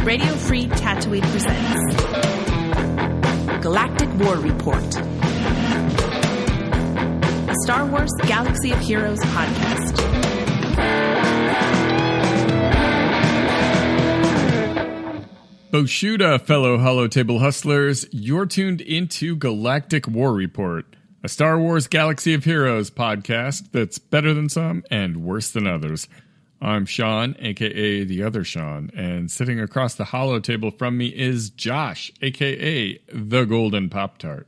Radio Free Tatooine presents Galactic War Report, a Star Wars Galaxy of Heroes podcast. Boshuda, fellow Holotable hustlers, you're tuned into Galactic War Report, a Star Wars Galaxy of Heroes podcast that's better than some and worse than others. I'm Sean, a.k.a. the other Sean, and sitting across the Holotable from me is Josh, a.k.a. the Golden Pop-Tart.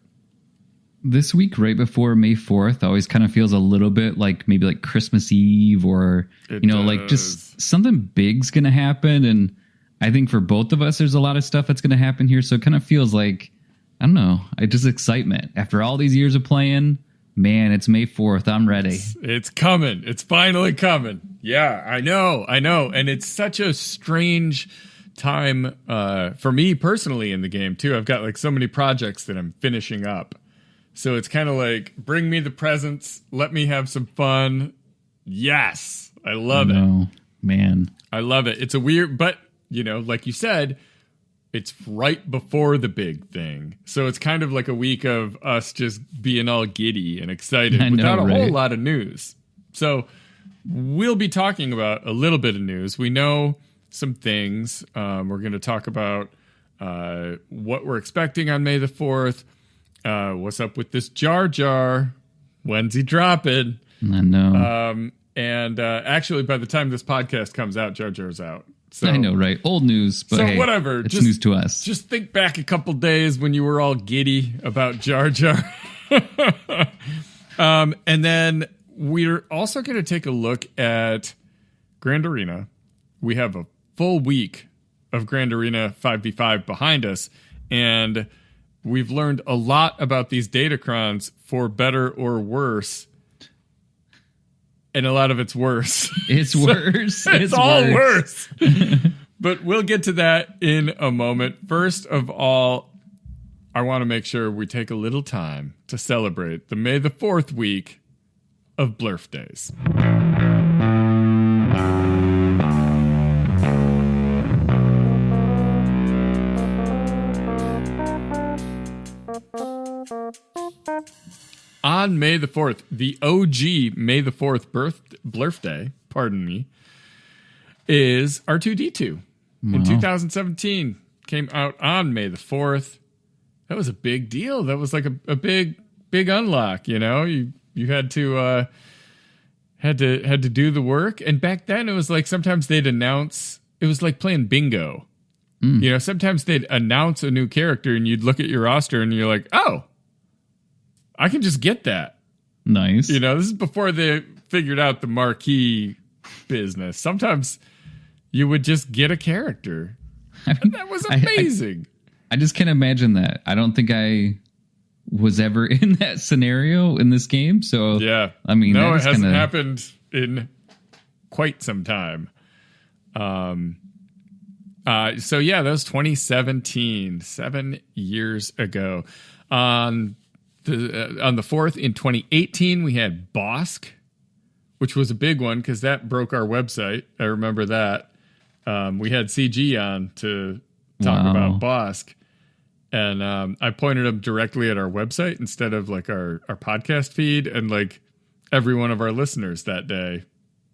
This week, right before May 4th, always kind of feels a little bit like maybe like Christmas Eve or, like just something big's going to happen. And I think for both of us, there's a lot of stuff that's going to happen here. So it kind of feels like, I don't know, just excitement. After all these years of playing, man, it's May 4th. I'm ready. It's coming. It's finally coming. Yeah, I know. And it's such a strange time for me personally in the game, too. I've got like so many projects that I'm finishing up. So it's kind of like, bring me the presents. Let me have some fun. Yes. I love it. Man. I love it. It's a weird, but, like you said, it's right before the big thing. So it's kind of like a week of us just being all giddy and excited without a whole lot of news. So we'll be talking about a little bit of news. We know some things. We're going to talk about what we're expecting on May the 4th. What's up with this Jar Jar? When's he dropping? I know. And actually, by the time this podcast comes out, Jar Jar's out. So, I know, right? Old news, but so hey, whatever. It's news to us. Just think back a couple days when you were all giddy about Jar Jar. And then we're also going to take a look at Grand Arena. We have a full week of Grand Arena 5v5 behind us, and we've learned a lot about these datacrons for better or worse. And a lot of it's worse. It's worse. It's all worse. But we'll get to that in a moment. First of all, I want to make sure we take a little time to celebrate the May the 4th week of Blurf Days. On May the 4th, the OG May the 4th Blurf Day, pardon me, is R2-D2. Wow. In 2017, came out on May the 4th. That was a big deal. That was like a big unlock, You had to do the work. And back then it was like sometimes they'd announce, it was like playing bingo. Sometimes they'd announce a new character and you'd look at your roster and you're like, oh, I can just get that. Nice. This is before they figured out the marquee business. Sometimes you would just get a character. That was amazing. I just can't imagine that. I don't think I was ever in that scenario in this game. So, yeah. I mean, no, it hasn't happened in quite some time. So yeah, that was 2017, 7 years ago. On the 4th in 2018, we had Bosk, which was a big one because that broke our website. I remember that. We had CG on to talk about Bosk, and I pointed him directly at our website instead of like our podcast feed, and like every one of our listeners that day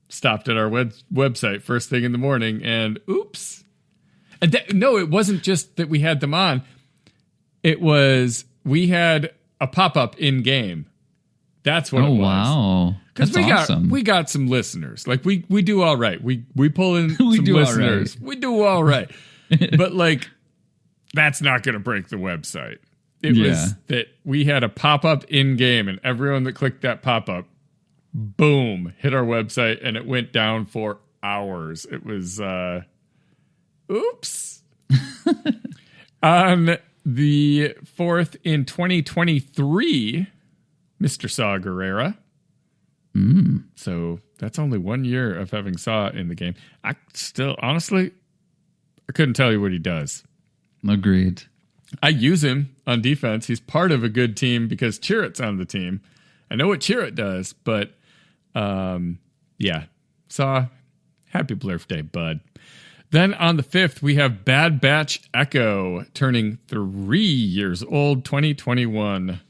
stopped at our website first thing in the morning, and oops. And no, it wasn't just that we had them on. It was we had a pop-up in-game. That's what it was. Oh, wow. That's awesome. We got some listeners. Like, we do all right. We pull in some listeners. We do all right. But, like, that's not going to break the website. It was that we had a pop-up in-game, and everyone that clicked that pop-up, boom, hit our website, and it went down for hours. It was, oops. On the 4th in 2023, Mr. Saw Gerrera. So that's only 1 year of having Saw in the game. I still, honestly, I couldn't tell you what he does. Agreed. I use him on defense. He's part of a good team because Chirrut's on the team. I know what Chirrut does, but yeah. Saw, happy birthday, bud. Then on the 5th, we have Bad Batch Echo turning 3 years old. 2021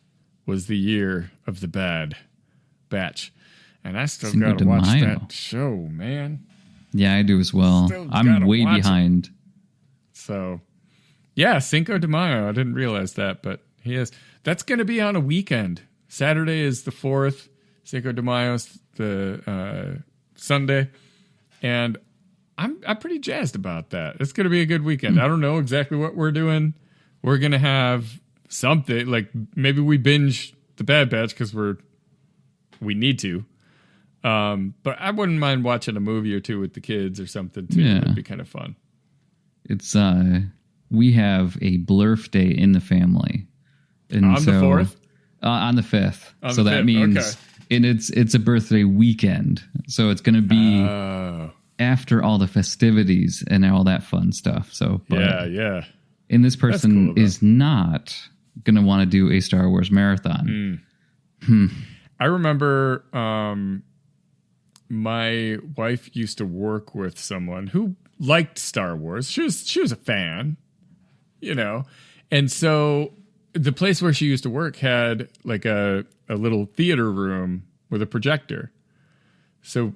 was the year of the Bad Batch. And I still got to watch that show, man. Yeah, I do as well. I'm way behind. So, yeah, Cinco de Mayo. I didn't realize that, but he is. That's going to be on a weekend. Saturday is the 4th. Cinco de Mayo is the Sunday. And I'm pretty jazzed about that. It's going to be a good weekend. I don't know exactly what we're doing. We're going to have something, like maybe we binge the Bad Batch because we need to. But I wouldn't mind watching a movie or two with the kids or something too. Yeah. It'd be kind of fun. It's we have a blurf day in the family. And on the 4th? On the 5th. So that means and it's a birthday weekend. So it's going to be after all the festivities and all that fun stuff. So yeah. And this person is not going to want to do a Star Wars marathon. I remember my wife used to work with someone who liked Star Wars. She was a fan, and so the place where she used to work had like a little theater room with a projector. So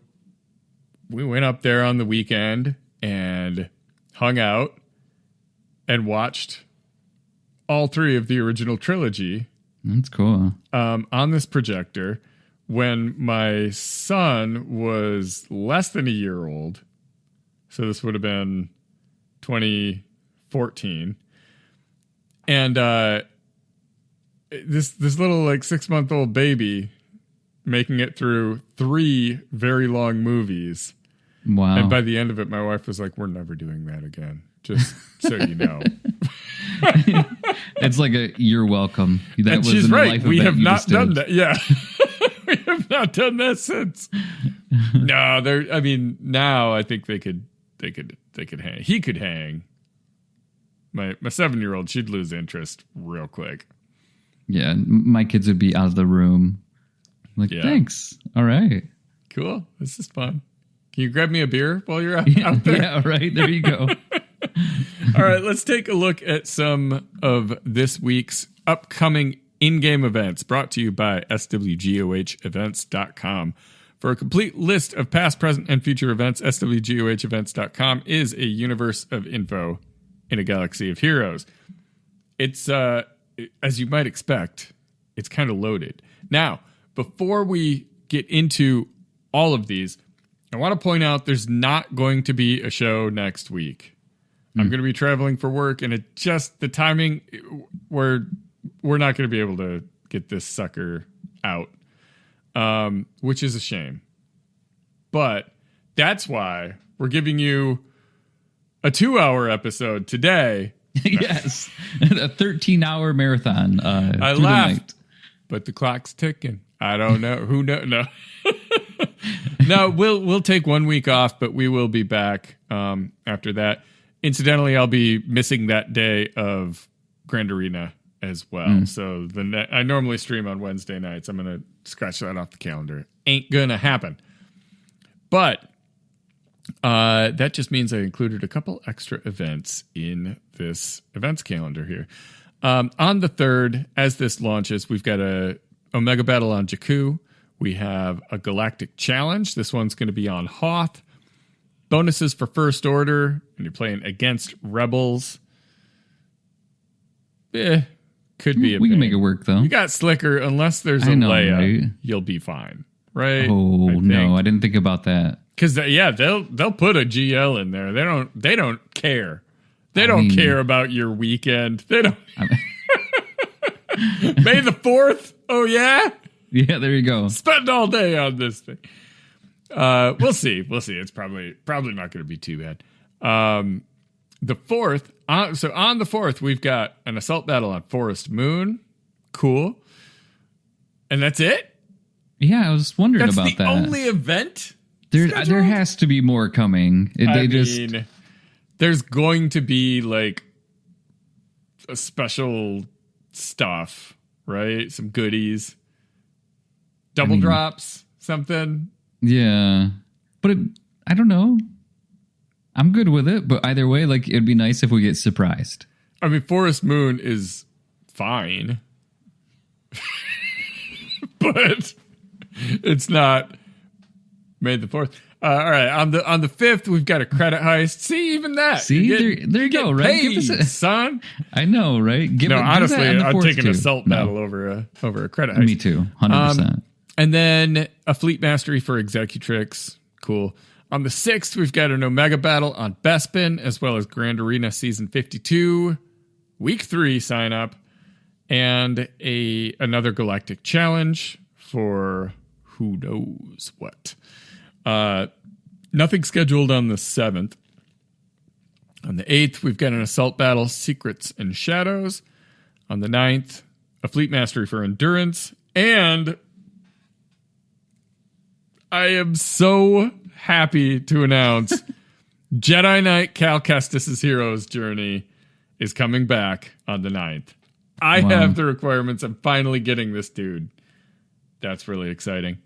we went up there on the weekend and hung out and watched all 3 of the original trilogy. That's cool. On this projector when my son was less than a year old. So this would have been 2014. And this little like 6-month-old baby making it through 3 very long movies. Wow. And by the end of it, my wife was like, we're never doing that again. Just so you know. It's like you're welcome. That and she's right. We have not done that. Yeah. We have not done that since. No, now I think they could hang. He could hang. My 7-year-old, she'd lose interest real quick. Yeah, my kids would be out of the room. Like, thanks. All right. Cool. This is fun. Can you grab me a beer while you're out there? Yeah, right. There you go. All right, let's take a look at some of this week's upcoming in-game events brought to you by swgohevents.com. For a complete list of past, present, and future events, swgohevents.com is a universe of info in a galaxy of heroes. It's, as you might expect, it's kind of loaded. Now, before we get into all of these, I want to point out there's not going to be a show next week. I'm going to be traveling for work, and it just the timing we're not going to be able to get this sucker out, which is a shame. But that's why we're giving you a 2-hour episode today. Yes, a 13-hour marathon. I laughed, but the clock's ticking. I don't know who knows. No. No, we'll take 1 week off, but we will be back after that. Incidentally, I'll be missing that day of Grand Arena as well. So I normally stream on Wednesday nights. I'm going to scratch that off the calendar. Ain't going to happen. But that just means I included a couple extra events in this events calendar here. On the 3rd, as this launches, we've got a Omega Battle on Jakku. We have a Galactic Challenge. This one's going to be on Hoth. Bonuses for First Order, and you're playing against Rebels. Could be a We can make it work, though. You got Slicker. Unless there's a Leia, right? You'll be fine, right? Oh, no, I didn't think about that. Because, they'll put a GL in there. They don't care. They don't care about your weekend. They don't. May the 4th? Oh, yeah? Yeah, there you go. Spend all day on this thing. We'll see. It's probably not going to be too bad. The 4th. So on the 4th, we've got an assault battle on Forest Moon. Cool. And that's it? Yeah, I was wondering about that. That's the only event? There has to be more coming. There's going to be like a special stuff, right? Some goodies. Double drops, something. Yeah. But I don't know. I'm good with it, but either way, like it'd be nice if we get surprised. I mean, Forest Moon is fine, but it's not May the 4th. All right, on the 5th, we've got a credit heist. See, even that. See, there you go, right? Paid, son. I know, right? Honestly, I'd take an assault battle over a credit heist. Me too, 100%. And then a fleet mastery for Executrix. Cool. On the 6th, we've got an Omega battle on Bespin, as well as Grand Arena Season 52, Week 3 sign up, and another Galactic challenge for who knows what. Nothing scheduled on the 7th. On the 8th, we've got an assault battle, Secrets and Shadows. On the 9th, a fleet mastery for Endurance. And I am so happy to announce Jedi Knight Cal Kestis' Hero's Journey is coming back on the 9th. I have the requirements. I'm finally getting this dude. That's really exciting.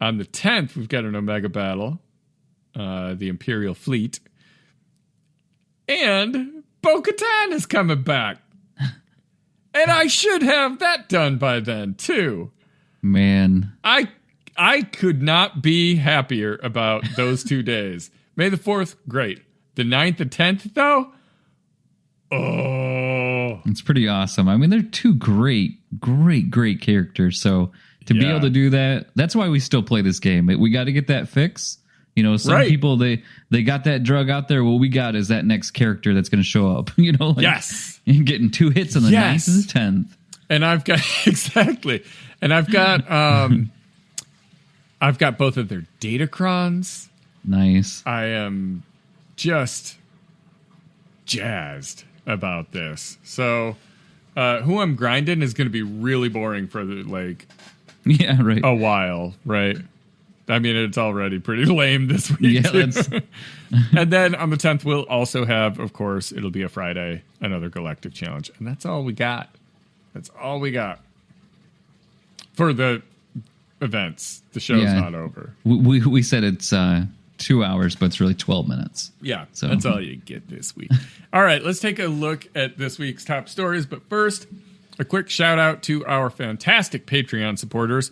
On the 10th, we've got an Omega battle, the Imperial Fleet. And Bo-Katan is coming back. And I should have that done by then, too. Man. I could not be happier about those 2 days. May the 4th, great. The 9th and 10th, though? Oh. It's pretty awesome. I mean, they're two great characters. So to be able to do that, that's why we still play this game. We got to get that fix. You know, some people, they got that drug out there. What we got is that next character that's going to show up. You know, like, yes. Getting 2 hits on the 9th and the 10th. And I've got, exactly. And I've got, I've got both of their datacrons. Nice. I am just jazzed about this. So, who I'm grinding is going to be really boring for a while, right? I mean, it's already pretty lame this week. Yeah, and then on the 10th, we'll also have, of course, it'll be a Friday, another Galactic challenge. And that's all we got. That's all we got for the events. The show's not over. We said it's 2 hours, but it's really 12 minutes. Yeah, so that's all you get this week. All right, let's take a look at this week's top stories. But first, a quick shout out to our fantastic Patreon supporters.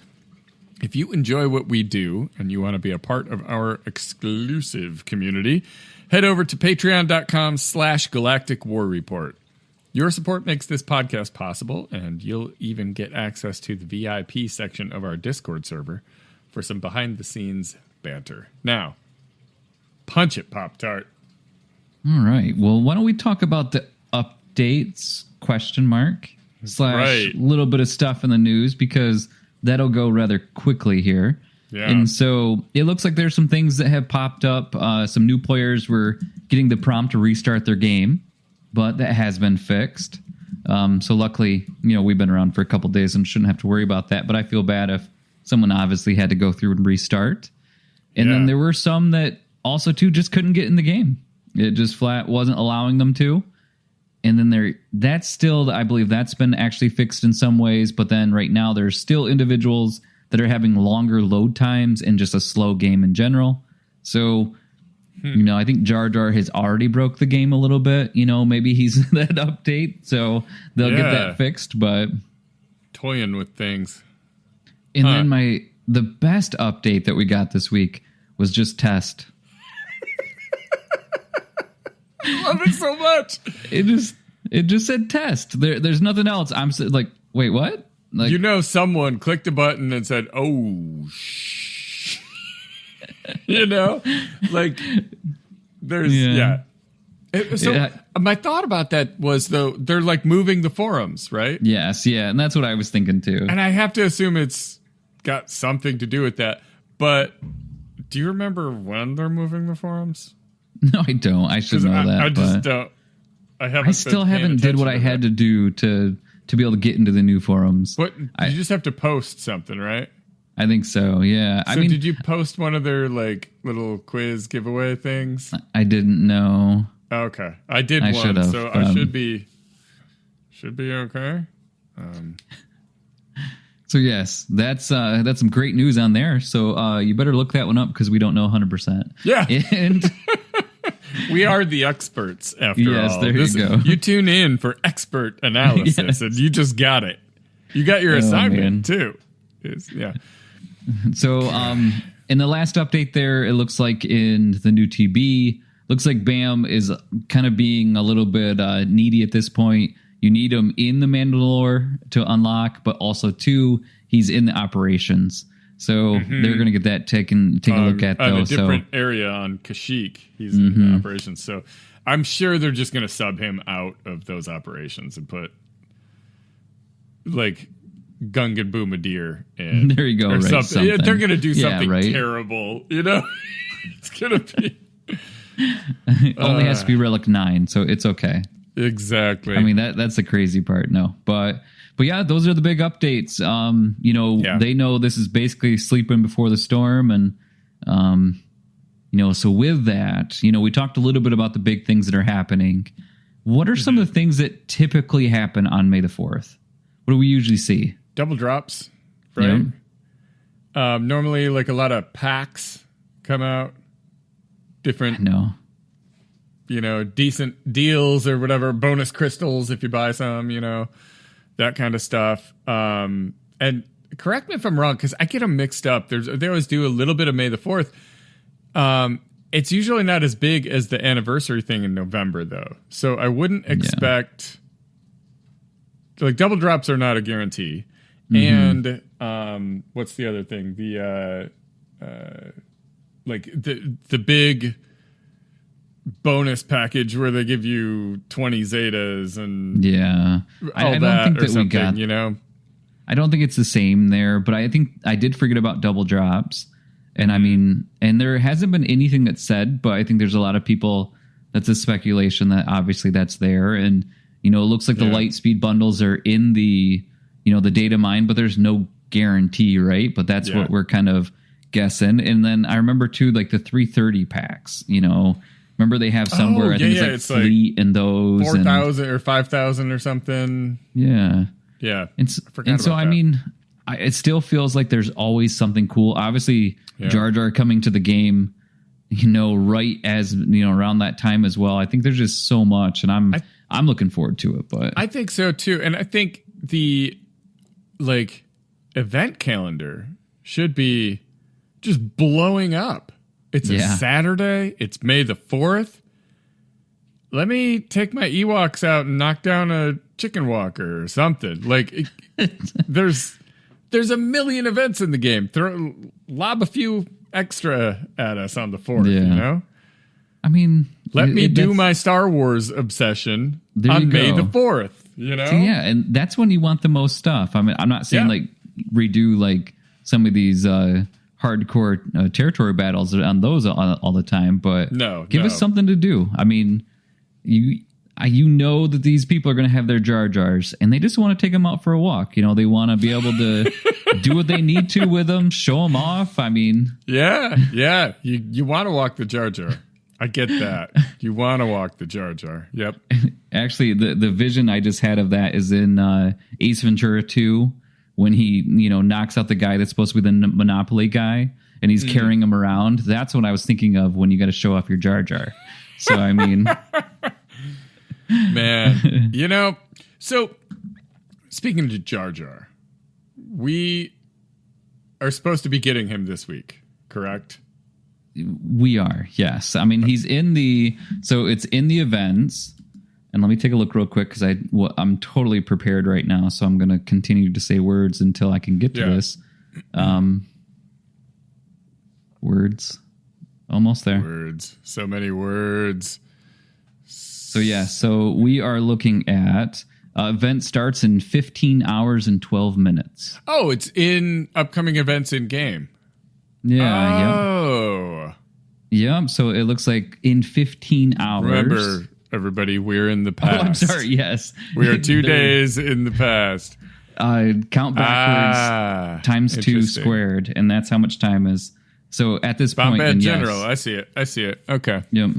If you enjoy what we do and you want to be a part of our exclusive community, head over to patreon.com/Galactic War Report. Your support makes this podcast possible, and you'll even get access to the VIP section of our Discord server for some behind-the-scenes banter. Now, punch it, Pop-Tart. All right. Well, why don't we talk about the updates, / little bit of stuff in the news, because that'll go rather quickly here. Yeah. And so it looks like there's some things that have popped up. Some new players were getting the prompt to restart their game, but that has been fixed. So luckily, we've been around for a couple days and shouldn't have to worry about that. But I feel bad if someone obviously had to go through and restart. And then there were some that also, too, just couldn't get in the game. It just flat wasn't allowing them to. And then that's still, I believe that's been actually fixed in some ways. But then right now there's still individuals that are having longer load times and just a slow game in general. So, I think Jar Jar has already broke the game a little bit. Maybe he's that update. So they'll get that fixed. But toying with things. And then the best update that we got this week was just test. I love it so much. It just said test. There's nothing else. I'm like, wait, what? Like, someone clicked a button and said, "Oh, like there's my thought about that was, though, they're like moving the forums, right? Yes, yeah, and that's what I was thinking too. And I have to assume it's got something to do with that. But do you remember when they're moving the forums? No, I don't. I should know that. I just don't. I still haven't did what I had to do to be able to get into the new forums. What? You just have to post something, right? I think so, yeah. So did you post one of their little quiz giveaway things? I didn't know. Okay. I did one, should've, so I should be okay. So yes, that's some great news on there. So you better look that one up because we don't know 100%. Yeah. And We are the experts, after all. Yes, there you go. You tune in for expert analysis, and you just got it. You got your assignment, too. Yeah. So, in the last update there, it looks like in the new TB, looks like Bam is kind of being a little bit needy at this point. You need him in the Mandalore to unlock, but also, too, he's in the operations. So they're going to get that take a look at, though. On a different area on Kashyyyk, he's in operations. So I'm sure they're just going to sub him out of those operations and put, like, Gungan Boomadir in. There you go, right? Something. Yeah, they're going to do something right? terrible, you know? It's going to be... It only has to be Relic 9, so it's okay. Exactly. I mean, that's the crazy part, no. But yeah, those are the big updates. They know this is basically sleeping before the storm. And, so with that, we talked a little bit about the big things that are happening. What are some of the things that typically happen on May the 4th? What do we usually see? Double drops, right? Yep. Normally, like, a lot of packs come out. Different, decent deals or whatever. Bonus crystals if you buy some, that kind of stuff. And correct me if I'm wrong, because I get them mixed up. They always do a little bit of May the 4th. It's usually not as big as the anniversary thing in November, though. So I wouldn't expect... Like, double drops are not a guarantee. And what's the other thing? The the big bonus package where they give you 20 Zetas and I don't think that we got, I don't think it's the same there, but I think I did forget about double drops. And I mean, and there hasn't been anything that's said, but I think there's a lot of people, that's a speculation that obviously that's there. And it looks like the light speed bundles are in the, the data mine, but there's no guarantee, right? But that's what we're kind of guessing. And then I remember too, like the 330 packs, remember they have somewhere, I think it's fleet and those 4,000 or 5,000 or something. Yeah. Yeah. And so, I mean, it still feels like there's always something cool. Obviously, Jar Jar coming to the game, right as, around that time as well. I think there's just so much, and I'm looking forward to it. But I think so too. And I think the event calendar should be just blowing up. It's a Saturday. It's May the 4th. Let me take my Ewoks out and knock down a chicken walker or something. There's a million events in the game. Lob a few extra at us on the 4th, I mean, let me do my Star Wars obsession on May the 4th, Yeah, and that's when you want the most stuff. I mean, I'm not saying redo some of these hardcore territory battles on those all the time, but give us something to do. I mean, you know that these people are going to have their Jar Jars, and they just want to take them out for a walk. They want to be able to do what they need to with them, show them off. I mean, you want to walk the Jar Jar. I get that. You want to walk the Jar Jar. Yep. Actually, the vision I just had of that is in Ace Ventura 2, when he, knocks out the guy that's supposed to be the Monopoly guy, and he's carrying him around. That's what I was thinking of when you got to show off your Jar Jar. So, I mean... Man, so speaking of Jar Jar, we are supposed to be getting him this week, correct? We are, yes. I mean, he's in it's in the events. And let me take a look real quick, because I'm totally prepared right now. So I'm going to continue to say words until I can get to this. Words. Almost there. Words. So many words. So we are looking at event starts in 15 hours and 12 minutes. Oh, it's in upcoming events in game. Yeah. Oh. Yep. So it looks like in 15 hours. Remember, everybody, we're in the past. Oh, I'm sorry. Yes. We are 2 days in the past. Count backwards times 2 squared, and that's how much time is. So at this point, Bombad General, I see it. Okay. Yep.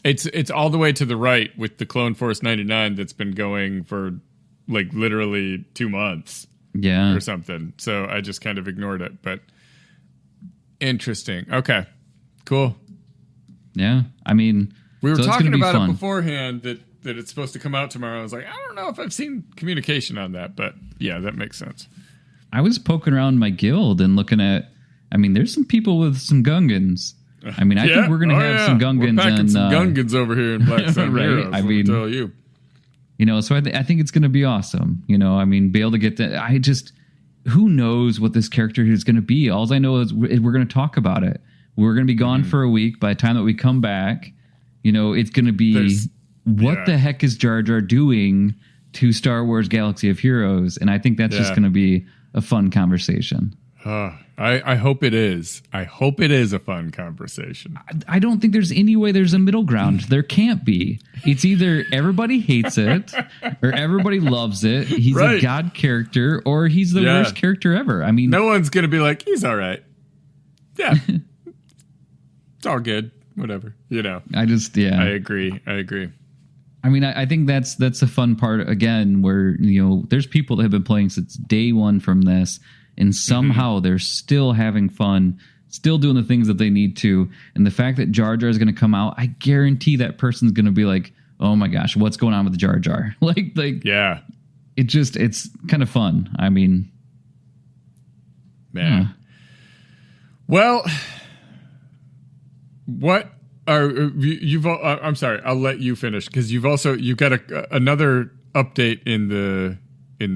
It's all the way to the right with the Clone Force 99 that's been going for literally 2 months. Yeah. Or something. So I just kind of ignored it, but interesting. Okay. Cool. Yeah. I mean, We were So it's talking gonna be about fun. it beforehand that it's supposed to come out tomorrow. I was like, I don't know if I've seen communication on that, but yeah, that makes sense. I was poking around my guild and looking at. I mean, there's some people with some Gungans. I mean, I think we're going to have some Gungans. We're packing and, some Gungans over here in Black Sun right? Heroes. I mean, tell you. You know, so I think it's going to be awesome. You know, I mean, be able to get that. Who knows what this character is going to be? All I know is we're going to talk about it. We're going to be gone for a week. By the time that we come back, you know, it's going to be what the heck is Jar Jar doing to Star Wars Galaxy of Heroes? And I think that's just going to be a fun conversation. I hope it is. I hope it is a fun conversation. I don't think there's any way there's a middle ground. There can't be. It's either everybody hates it or everybody loves it. He's a god character or he's the worst character ever. I mean, no one's going to be like, he's all right. Yeah. It's all good. Whatever. You know. I agree. I mean, I think that's a fun part, again, where, you know, there's people that have been playing since day one from this, and somehow they're still having fun, still doing the things that they need to. And the fact that Jar Jar is going to come out, I guarantee that person's going to be like, oh my gosh, what's going on with Jar Jar? Yeah. It's kind of fun. I mean, man. Well, what are you've? I'm sorry, I'll let you finish because you've got another update in the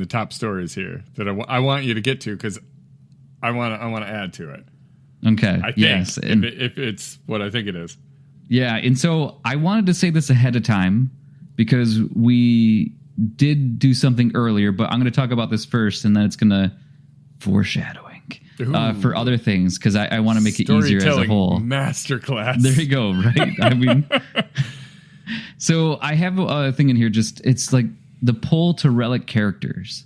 top stories here that I want you to get to because I want to add to it. Okay. I think yes. if it's what I think it is. Yeah, and so I wanted to say this ahead of time because we did do something earlier, but I'm going to talk about this first, and then it's going to foreshadowing for other things because I want to make it easier as a whole. Masterclass. There you go. Right. I mean, so I have a thing in here. Just it's like the pull to relic characters,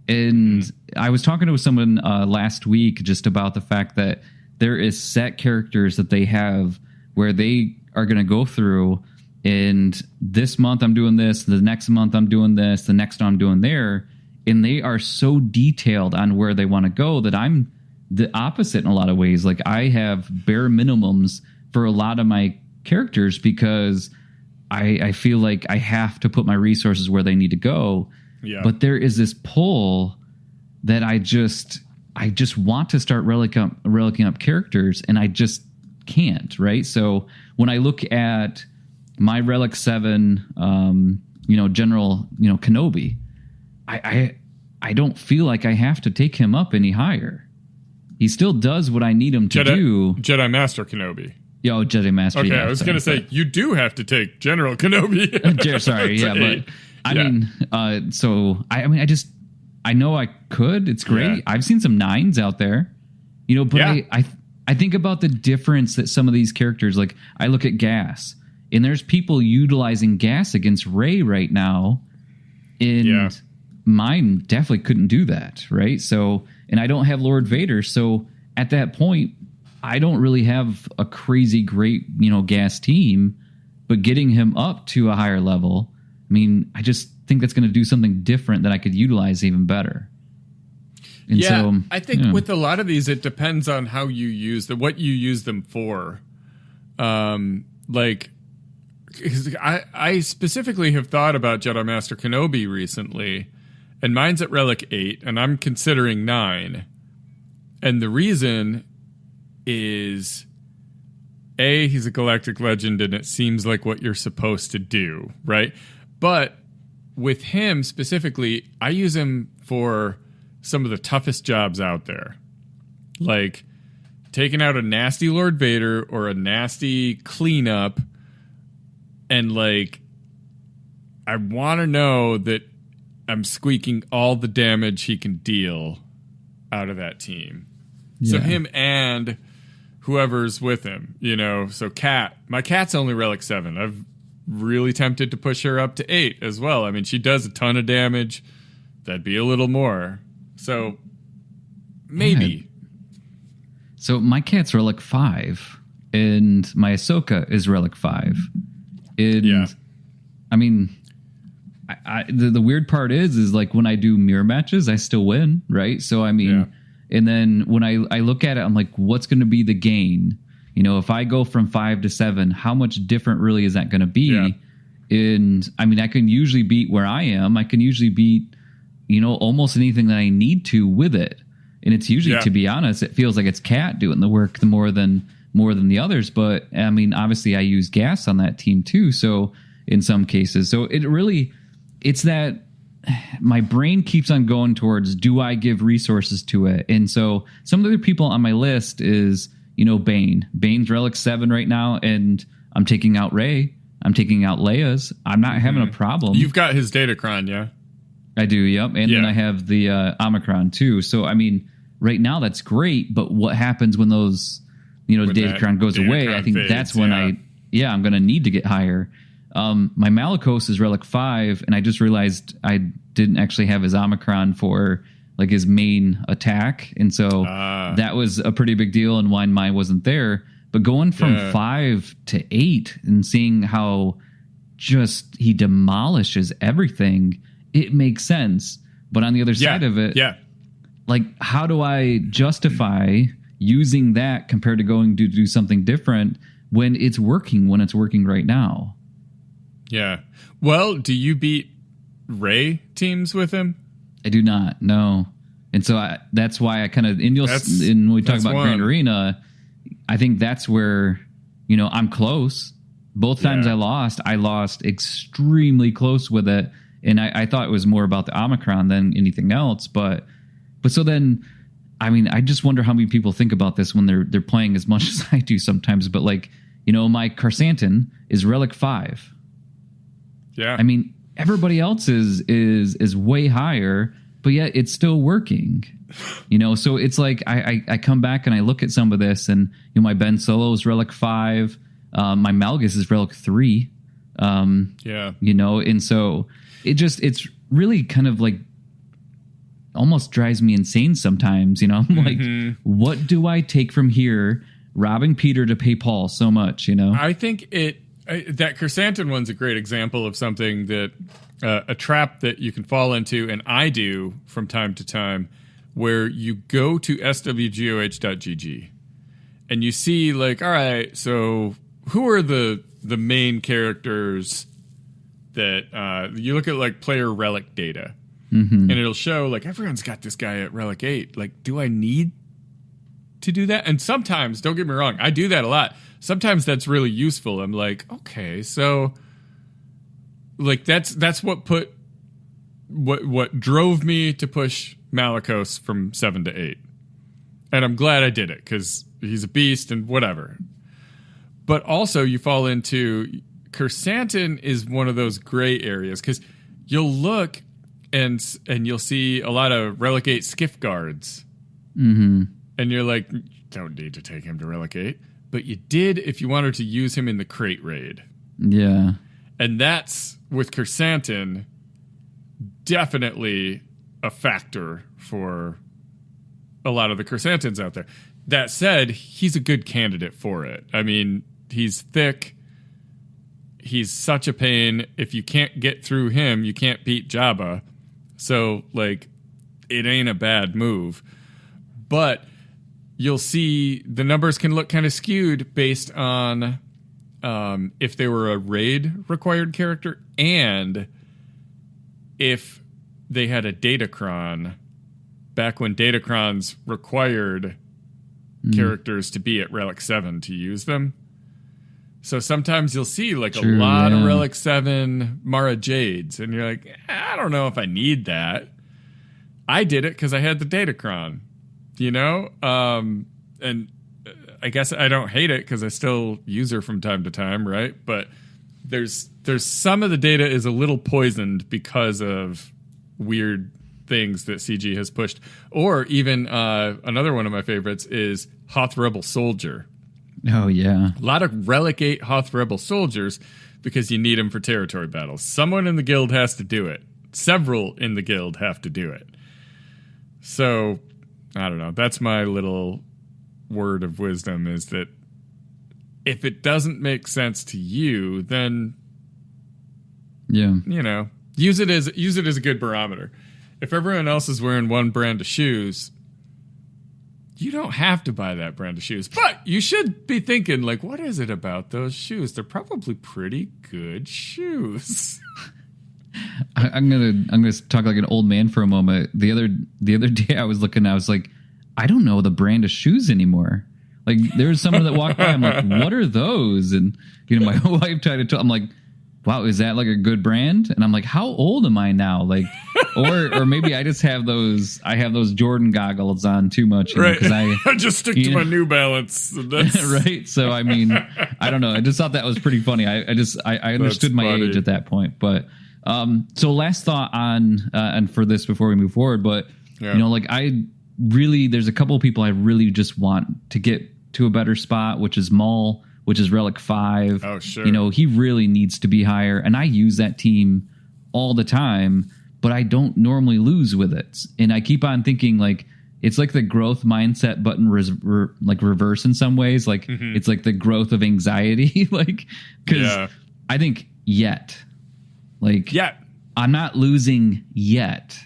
and I was talking to someone last week just about the fact that there is set characters that they have where they are going to go through. And this month I'm doing this, the next month I'm doing this, the next I'm doing there. And they are so detailed on where they want to go that I'm the opposite in a lot of ways. Like I have bare minimums for a lot of my characters because I feel like I have to put my resources where they need to go. Yeah. But there is this pull that I just want to start relicking up characters and I just can't. Right. So when I look at my Relic 7, General, Kenobi, I don't feel like I have to take him up any higher. He still does what I need him to do. Jedi Master Kenobi. Yo, Jedi Master. Okay, I was going to say, you do have to take General Kenobi. Sorry, yeah, but I know I could. It's great. Yeah. I've seen some 9s out there, but I think about the difference that some of these characters, like I look at Gas, and there's people utilizing Gas against Rey right now, and mine definitely couldn't do that, right? So, and I don't have Lord Vader, so at that point, I don't really have a crazy great, Gas team, but getting him up to a higher level, I mean, I just think that's going to do something different that I could utilize even better. And so, I think with a lot of these, it depends on how you use them, what you use them for. I specifically have thought about Jedi Master Kenobi recently, and mine's at Relic 8, and I'm considering 9. And the reason is, A, he's a galactic legend, and it seems like what you're supposed to do, right? But with him specifically, I use him for some of the toughest jobs out there. Like taking out a nasty Lord Vader or a nasty cleanup, and I want to know that I'm squeaking all the damage he can deal out of that team. Yeah. So him and whoever's with him, so my cat's only Relic 7. I've really tempted to push her up to 8 as well. I mean, she does a ton of damage. That'd be a little more. So maybe. Yeah. So my cat's Relic 5 and my Ahsoka is Relic 5. And I mean, the weird part is like when I do mirror matches, I still win, right? So I mean, and then when I look at it, I'm like, what's going to be the gain? if I go from 5 to 7, how much different really is that going to be? Yeah. And I mean, I can usually beat where I am. I can usually beat, almost anything that I need to with it. And it's usually, to be honest, it feels like it's Cat doing the work more than the others. But I mean, obviously I use gas on that team too. So in some cases, so it's that my brain keeps on going towards, do I give resources to it? And so some of the other people on my list is, Bane. Bane's Relic 7 right now. And I'm taking out Rey. I'm taking out Leia's. I'm not having a problem. You've got his datacron, yeah? I do, yep. And then I have the Omicron too. So, I mean, right now that's great, but what happens when those, the datacron goes away? I think that's when I'm going to need to get higher. My Malicos is Relic 5, and I just realized I didn't actually have his Omicron for like his main attack. And so that was a pretty big deal and why mine wasn't there. But going from 5 to 8 and seeing how just he demolishes everything, it makes sense. But on the other side of it, like, how do I justify using that compared to going to do something different when it's working right now? Yeah. Well, do you beat Rey teams with him? I do not, no. And so that's why I kind of, when we talk about Grand Arena, I think that's where, I'm close. Both times I lost extremely close with it. And I thought it was more about the Omicron than anything else. But so then, I mean, I just wonder how many people think about this when they're playing as much as I do sometimes. But like, my Carsantin is Relic 5. Yeah. I mean, everybody else is way higher, but yet it's still working. So it's like I come back and I look at some of this, and my Ben Solo is Relic 5, my Malgus is Relic 3. And so it's really kind of like almost drives me insane sometimes. I'm like, what do I take from here, robbing Peter to pay Paul so much? I think that Carsantin one's a great example of something that a trap that you can fall into, and I do from time to time, where you go to swgoh.gg and you see like, all right, so who are the main characters that you look at, like player relic data, and it'll show like everyone's got this guy at Relic 8. Like, do I need to do that? And sometimes, don't get me wrong, I do that a lot. Sometimes that's really useful. I'm like, okay, so like that's what drove me to push Malicos from 7 to 8. And I'm glad I did it because he's a beast and whatever. But also you fall into Carsantin is one of those gray areas because you'll look and you'll see a lot of Relic 8 skiff guards. And you're like, don't need to take him to Relic 8. But you did if you wanted to use him in the crate raid. Yeah. And that's, with Carsantin, definitely a factor for a lot of the Carsantins out there. That said, he's a good candidate for it. I mean, he's thick. He's such a pain. If you can't get through him, you can't beat Jabba. So, like, it ain't a bad move. But you'll see the numbers can look kind of skewed based on if they were a raid required character and if they had a datacron back when datacrons required characters to be at Relic 7 to use them. So sometimes you'll see like a lot of Relic 7 Mara Jades, and you're like, I don't know if I need that. I did it because I had the datacron, and I guess I don't hate it because I still use her from time to time, right? But there's some of the data is a little poisoned because of weird things that CG has pushed. Or even another one of my favorites is Hoth Rebel Soldier. Oh, yeah. A lot of Relic 8 Hoth Rebel Soldiers because you need them for territory battles. Someone in the guild has to do it. Several in the guild have to do it. So, I don't know. That's my little word of wisdom, is that if it doesn't make sense to you, then use it as a good barometer. If everyone else is wearing one brand of shoes You don't have to buy that brand of shoes, but you should be thinking, like, what is it about those shoes? They're probably pretty good shoes. I'm gonna talk like an old man for a moment. The other day I was looking, I was like, I don't know the brand of shoes anymore. Like there was someone that walked by, I'm like, what are those? And my wife tried to tell, I'm like, wow, is that like a good brand? And I'm like, how old am I now? Like, or maybe I just have those. I have those Jordan goggles on too much, right? Because I just stick to my New Balance, right? So I mean, I don't know. I just thought that was pretty funny. I understood my age at that point. But so last thought on and for this before we move forward, but like there's a couple of people I really just want to get to a better spot, which is Maul, which is Relic 5. Oh, sure. He really needs to be higher. And I use that team all the time, but I don't normally lose with it. And I keep on thinking, like, it's like the growth mindset button reverse in some ways. Like, it's like the growth of anxiety. Like, because I think yet. I'm not losing yet.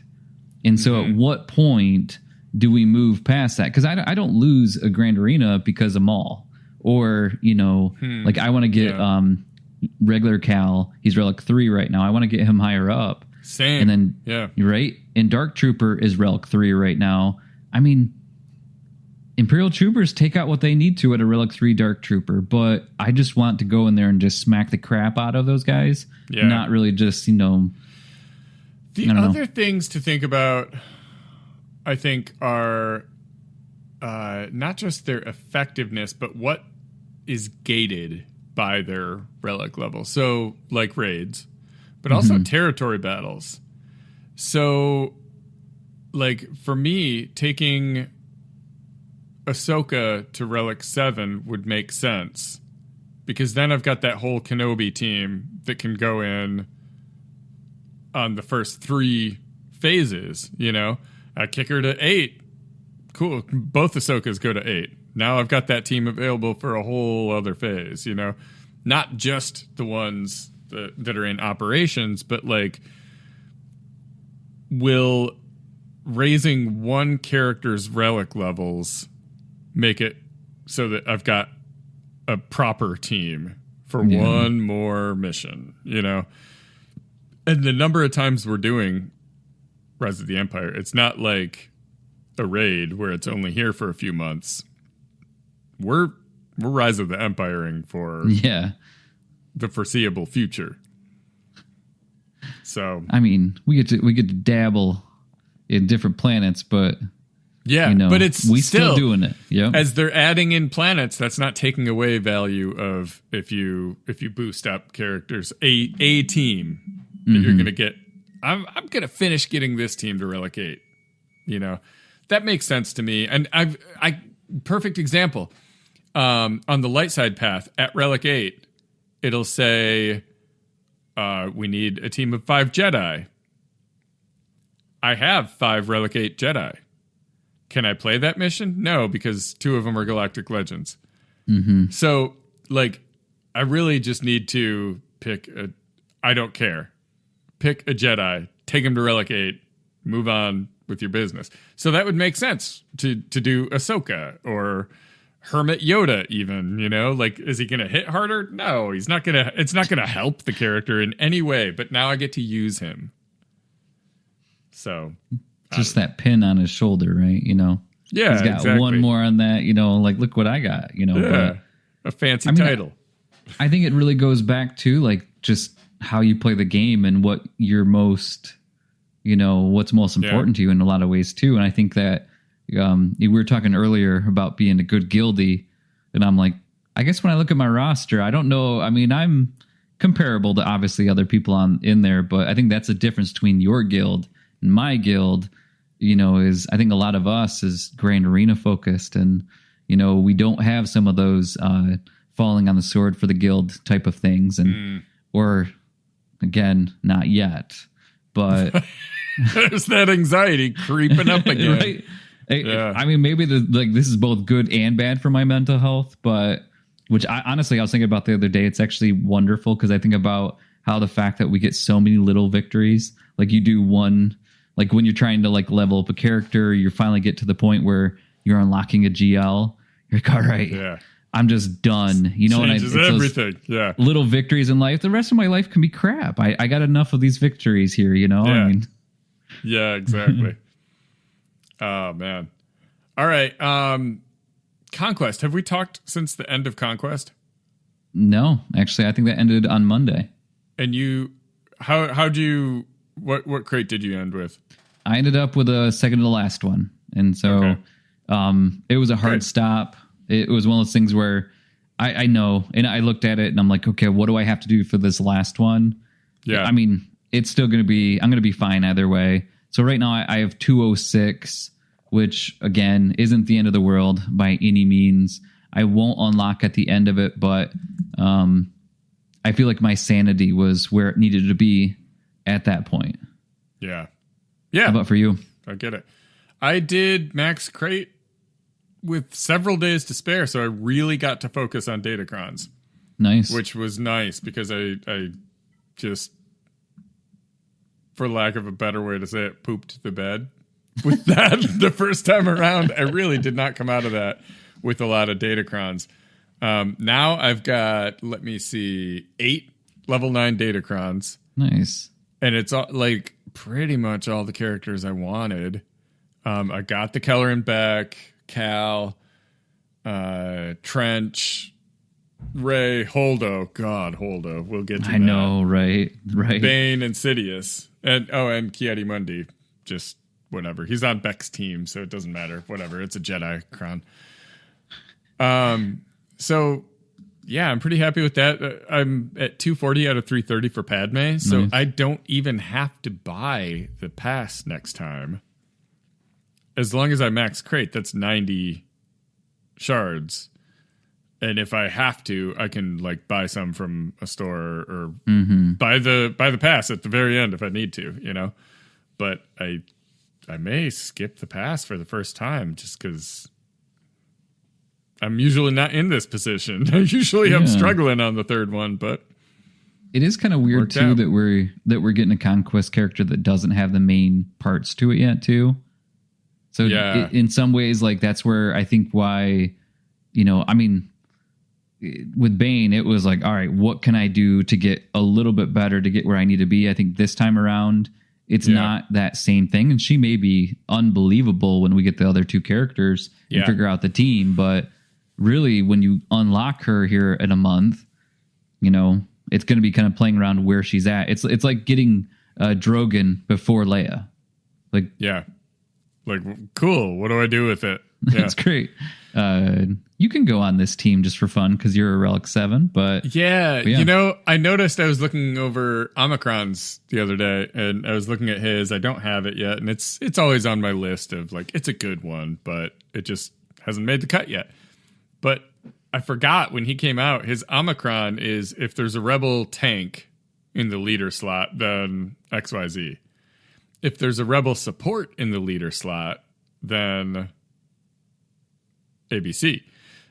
And so at what point do we move past that? Because I don't lose a Grand Arena because of Maul. Or, like I want to get regular Cal. He's Relic 3 right now. I want to get him higher up. Same. And then, right? And Dark Trooper is Relic 3 right now. I mean, Imperial Troopers take out what they need to at a Relic 3 Dark Trooper. But I just want to go in there and just smack the crap out of those guys. Yeah. Not really just, The other things to think about, I think, are not just their effectiveness, but what is gated by their relic level. So, like raids, but also territory battles. So, like, for me, taking Ahsoka to Relic 7 would make sense. Because then I've got that whole Kenobi team that can go in on the first 3 phases, I kick her to 8. Cool. Both Ahsokas go to 8. Now I've got that team available for a whole other phase, not just the ones that are in operations, but like, will raising one character's relic levels make it so that I've got a proper team for one more mission, And the number of times we're doing Rise of the Empire, it's not like a raid where it's only here for a few months. We're Rise of the Empiring for the foreseeable future. So I mean, we get to dabble in different planets, but but it's we still doing it. Yeah, as they're adding in planets, that's not taking away value of if you boost up characters a team that you're going to get. I'm going to finish getting this team to Relic 8. That makes sense to me. And I perfect example. On the light side path at Relic 8, it'll say, we need a team of 5 Jedi. I have 5 Relic 8 Jedi. Can I play that mission? No, because 2 of them are Galactic Legends. So, like, I really just need to pick I don't care. Pick a Jedi, take him to Relic 8, move on with your business. So that would make sense to do Ahsoka or Hermit Yoda even, like, is he going to hit harder? No, it's not going to help the character in any way, but now I get to use him. So just that pin on his shoulder, right? Yeah, he's got one more on that, like, look what I got, but a fancy title. I think it really goes back to like just how you play the game and what you're most, what's most important to you in a lot of ways too. And I think that we were talking earlier about being a good guildie, and I'm like, I guess when I look at my roster, I don't know. I mean, I'm comparable to obviously other people in there, but I think that's a difference between your guild and my guild. Is I think a lot of us is Grand Arena focused, and we don't have some of those falling on the sword for the guild type of things, and or again, not yet, but there's that anxiety creeping up again. Right? I mean, maybe this is both good and bad for my mental health, but which I was thinking about the other day. It's actually wonderful because I think about how the fact that we get so many little victories, like you do one, like when you're trying to like level up a character, you finally get to the point where you're unlocking a GL. You're like, all right, Yeah. I'm just done. You know, Changes and everything. Yeah. little victories in life. The rest of my life can be crap. I got enough of these victories here, you know? Yeah. I mean, Yeah, exactly. Oh, man. All right. Conquest. Have we talked since the end of Conquest? no, actually, I think that ended on Monday. And you, how'd you, what crate did you end with? I ended up with a second to the last one. And so it was a hard stop. It was one of those things where I know, and I looked at it and I'm like, okay, what do I have to do for this last one? Yeah. I mean, it's still going to be, I'm going to be fine either way. So right now I have 206, which again, isn't the end of the world by any means. I won't unlock at the end of it, but I feel like my sanity was where it needed to be at that point. Yeah. Yeah. How about for you? I get it. I did max crate with several days to spare, so I really got to focus on datacrons. Nice. Which was nice because I just, for lack of a better way to say it, pooped the bed with that the first time around. I really did not come out of that with a lot of datacrons. Now I've got, let me see, 8 level 9 datacrons. Nice. And it's all, like pretty much all the characters I wanted. I got the Keller and Beck, Cal, Trench, Ray, Holdo. God, Holdo. We'll get to that. I know, right? Bane and Sidious. And Kiadi Mundi. Just whatever. He's on Beck's team, so it doesn't matter. Whatever. It's a Jedi cron. So yeah, I'm pretty happy with that. I'm at 240 out of 330 for Padme, so nice. I don't even have to buy the pass next time. As long as I max crate, that's 90 shards. And if I have to, I can like buy some from a store or buy the pass at the very end if I need to, you know. But I may skip the pass for the first time just because I'm usually not in this position. I'm struggling on the third one, but it is kind of weird too that we're getting a conquest character that doesn't have the main parts to it yet too. So in some ways, like that's where I think why, you know, I mean, with Bane, it was like, all right, what can I do to get a little bit better to get where I need to be? I think this time around, it's not that same thing. And she may be unbelievable when we get the other two characters and figure out the team. But really, when you unlock her here in a month, you know, it's going to be kind of playing around where she's at. It's like getting Drogon before Leia. Like, cool. What do I do with it? Yeah. That's great. You can go on this team just for fun because you're a Relic 7, but yeah, you know, I noticed I was looking over Omicron's the other day, and I was looking at his. I don't have it yet, and it's always on my list of like it's a good one, but it just hasn't made the cut yet. But I forgot when he came out, his Omicron is if there's a Rebel tank in the leader slot, then XYZ. If there's a Rebel support in the leader slot, then ABC.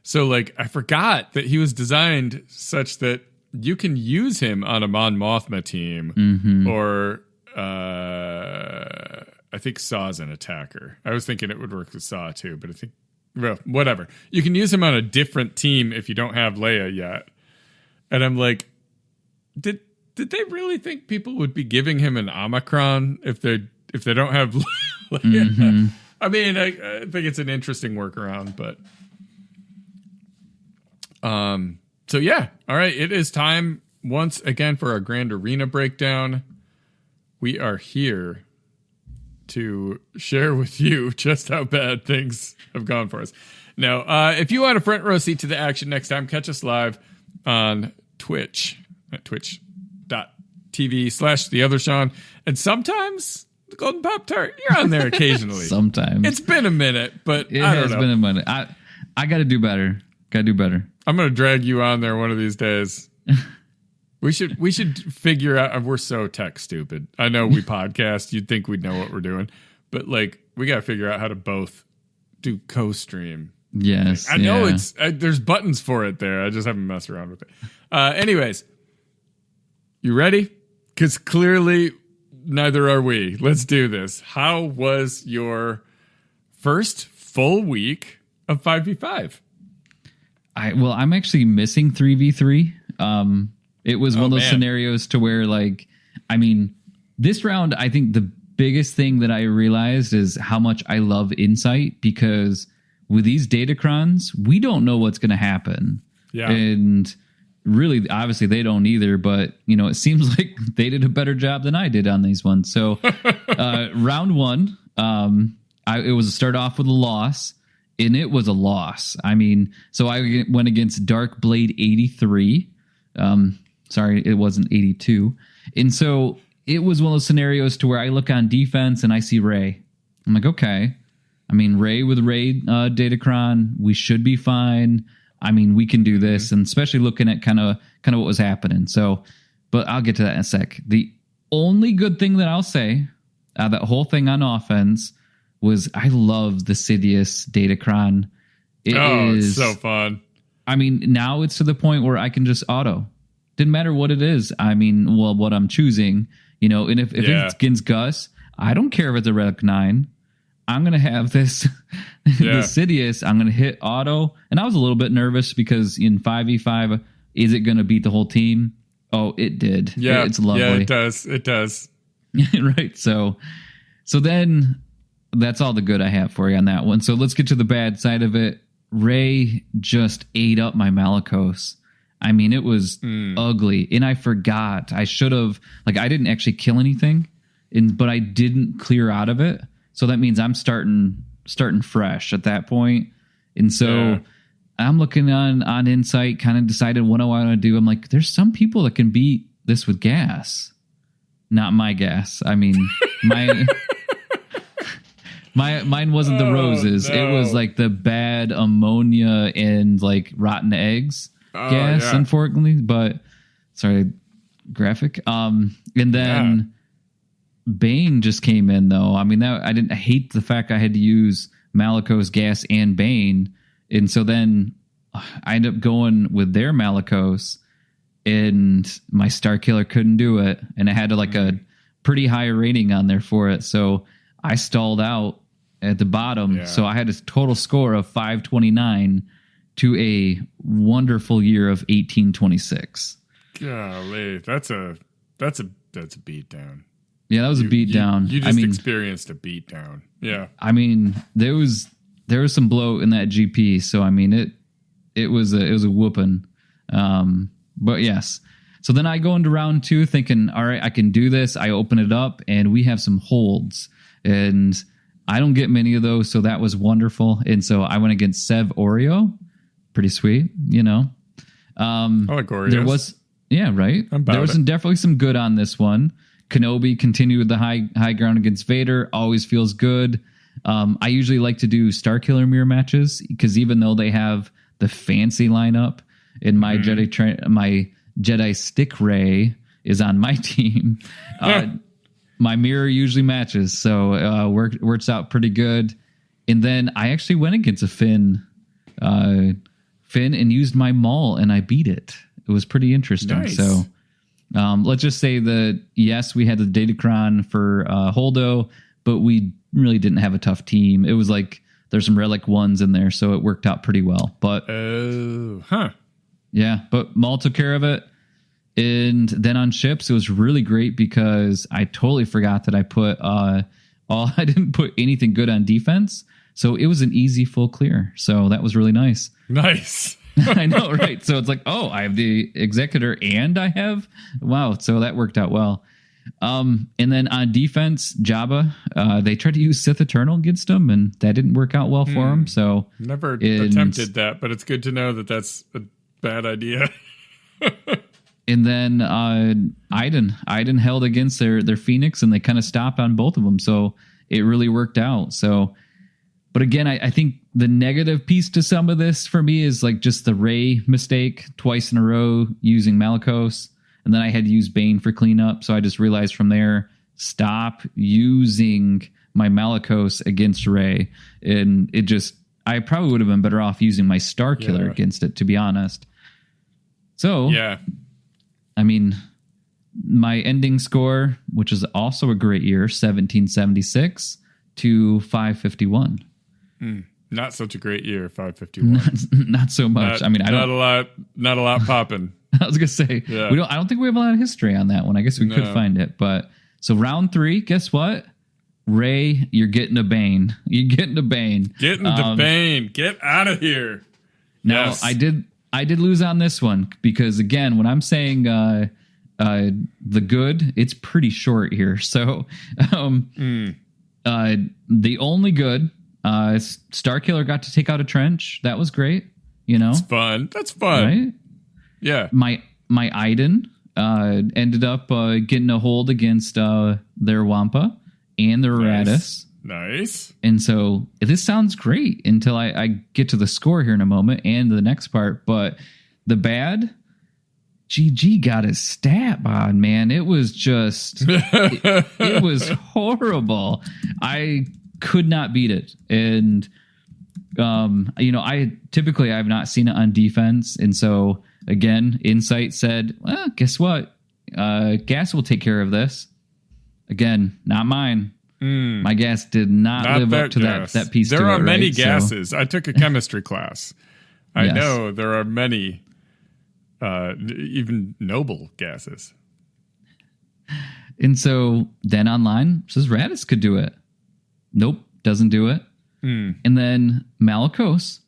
So, like, I forgot that he was designed such that you can use him on a Mon Mothma team, or I think Saw's an attacker. I was thinking it would work with Saw too, but I think, well, whatever. You can use him on a different team if you don't have Leia yet. And I'm like, did they really think people would be giving him an Omicron if they don't have Leia? I mean, I think it's an interesting workaround, but so yeah. All right, it is time once again for our Grand Arena breakdown. We are here to share with you just how bad things have gone for us. Now, if you want a front row seat to the action next time, catch us live on Twitch at twitch.tv/theothersean. And sometimes the Golden Pop-Tart, you're on there occasionally. Sometimes. It's been a minute, but it has been a minute. I got to do better. Got to do better. I'm going to drag you on there one of these days. We should figure out. We're so tech stupid. I know we podcast. You'd think we'd know what we're doing, but like we got to figure out how to both do co-stream. Yes, I know there's buttons for it there. I just haven't messed around with it. Anyways, you ready? Because clearly neither are we. Let's do this. How was your first full week of 5v5. I'm actually missing 3v3. It was one of those scenarios to where, like, I mean, this round, I think the biggest thing that I realized is how much I love insight, because with these datacrons, we don't know what's going to happen. Yeah. And really, obviously, they don't either. But, it seems like they did a better job than I did on these ones. So round one, it was a start off with a loss. And it was a loss. I mean, so I went against Dark Blade 83. Sorry, it wasn't 82. And so it was one of those scenarios to where I look on defense and I see Ray. I'm like, okay. I mean, Ray with Ray datacron, we should be fine. I mean, we can do this, and especially looking at kind of what was happening. So, but I'll get to that in a sec. The only good thing that I'll say, that whole thing on offense, was I love the Sidious datacron. It's so fun. I mean, now it's to the point where I can just auto. Didn't matter what it is. I mean, well, what I'm choosing, and if it's against Gus, I don't care if it's a Relic 9. I'm going to have this, the Sidious. I'm going to hit auto. And I was a little bit nervous because in 5v5, is it going to beat the whole team? Oh, it did. Yeah. It's lovely. Yeah, it does. It does. Right. So then that's all the good I have for you on that one. So let's get to the bad side of it. Ray just ate up my Malicos. I mean, it was ugly. And I forgot. I should have, I didn't actually kill anything, but I didn't clear out of it. So that means I'm starting fresh at that point. And so I'm looking on Insight, kind of decided what I want to do. I'm like, there's some people that can beat this with gas. Not my gas. I mean, mine wasn't the roses. No. It was like the bad ammonia and like rotten eggs gas, unfortunately. But sorry, graphic. And then Bane just came in though. I mean, I hate the fact I had to use Malicos, gas, and Bane. And so then I ended up going with their Malicos, and my Star Killer couldn't do it. And I had a pretty high rating on there for it. So I stalled out at the bottom. Yeah. So I had a total score of 529 to a wonderful year of 1826. Golly, that's a beatdown. Yeah, that was a beatdown. You just experienced a beatdown. Yeah. I mean, there was some bloat in that GP, so I mean it was a whooping. But yes. So then I go into round two thinking, all right, I can do this. I open it up and we have some holds. And I don't get many of those, so that was wonderful. And so I went against Sev Oreo. Pretty sweet, I like Oreos. There was right. There was definitely some good on this one. Kenobi continued with the high ground against Vader. Always feels good. I usually like to do Star Killer mirror matches because even though they have the fancy lineup, in my my Jedi stick Ray is on my team. My mirror usually matches, so works out pretty good. And then I actually went against a Finn and used my Maul, and I beat it. It was pretty interesting. Nice. So. Let's just say that, yes, we had the datacron for Holdo, but we really didn't have a tough team. It was like there's some Relic 1s in there, so it worked out pretty well. But yeah, but Maul took care of it. And then on ships, it was really great because I totally forgot that I didn't put anything good on defense. So it was an easy full clear. So that was really nice. Nice. I know, right? So it's like, oh, I have the Executor and I have... Wow, so that worked out well. And then on defense, Jabba, they tried to use Sith Eternal against him, and that didn't work out well for him. So never attempted that, but it's good to know that that's a bad idea. And then Iden held against their Phoenix, and they kind of stopped on both of them. So it really worked out. So... But again, I think the negative piece to some of this for me is like just the Ray mistake twice in a row using Malicos. And then I had to use Bane for cleanup. So I just realized from there, stop using my Malicos against Ray. And I probably would have been better off using my Star Killer against it, to be honest. So, I mean, my ending score, which is also a great year, 1776 to 551. Not such a great year, 551. Not so much. I mean, I don't. Not a lot popping. I was gonna say Yeah. I don't think we have a lot of history on that one. I guess we could find it, but so round 3. Guess what? Ray, you're getting a Bane. You're getting a Bane. Getting the Bane. Get out of here. Now Yes. I did lose on this one because again, when I'm saying the good, it's pretty short here. So the only good, Starkiller got to take out a trench. That was great. That's fun. Right? Yeah. My Iden ended up getting a hold against their Wampa and their Radis. Nice. And so this sounds great until I get to the score here in a moment and the next part. But the bad, GG got his stat on, man. It was just, it was horrible. I could not beat it. And, I've not seen it on defense. And so again, Insight said, well, guess what? Gas will take care of this. Again, not mine. My gas did not live up to that piece. There are many right? gases. I took a chemistry class. I Yes. know there are many, even noble gases. And so then online says Radis could do it. Nope, doesn't do it. And then Malicos,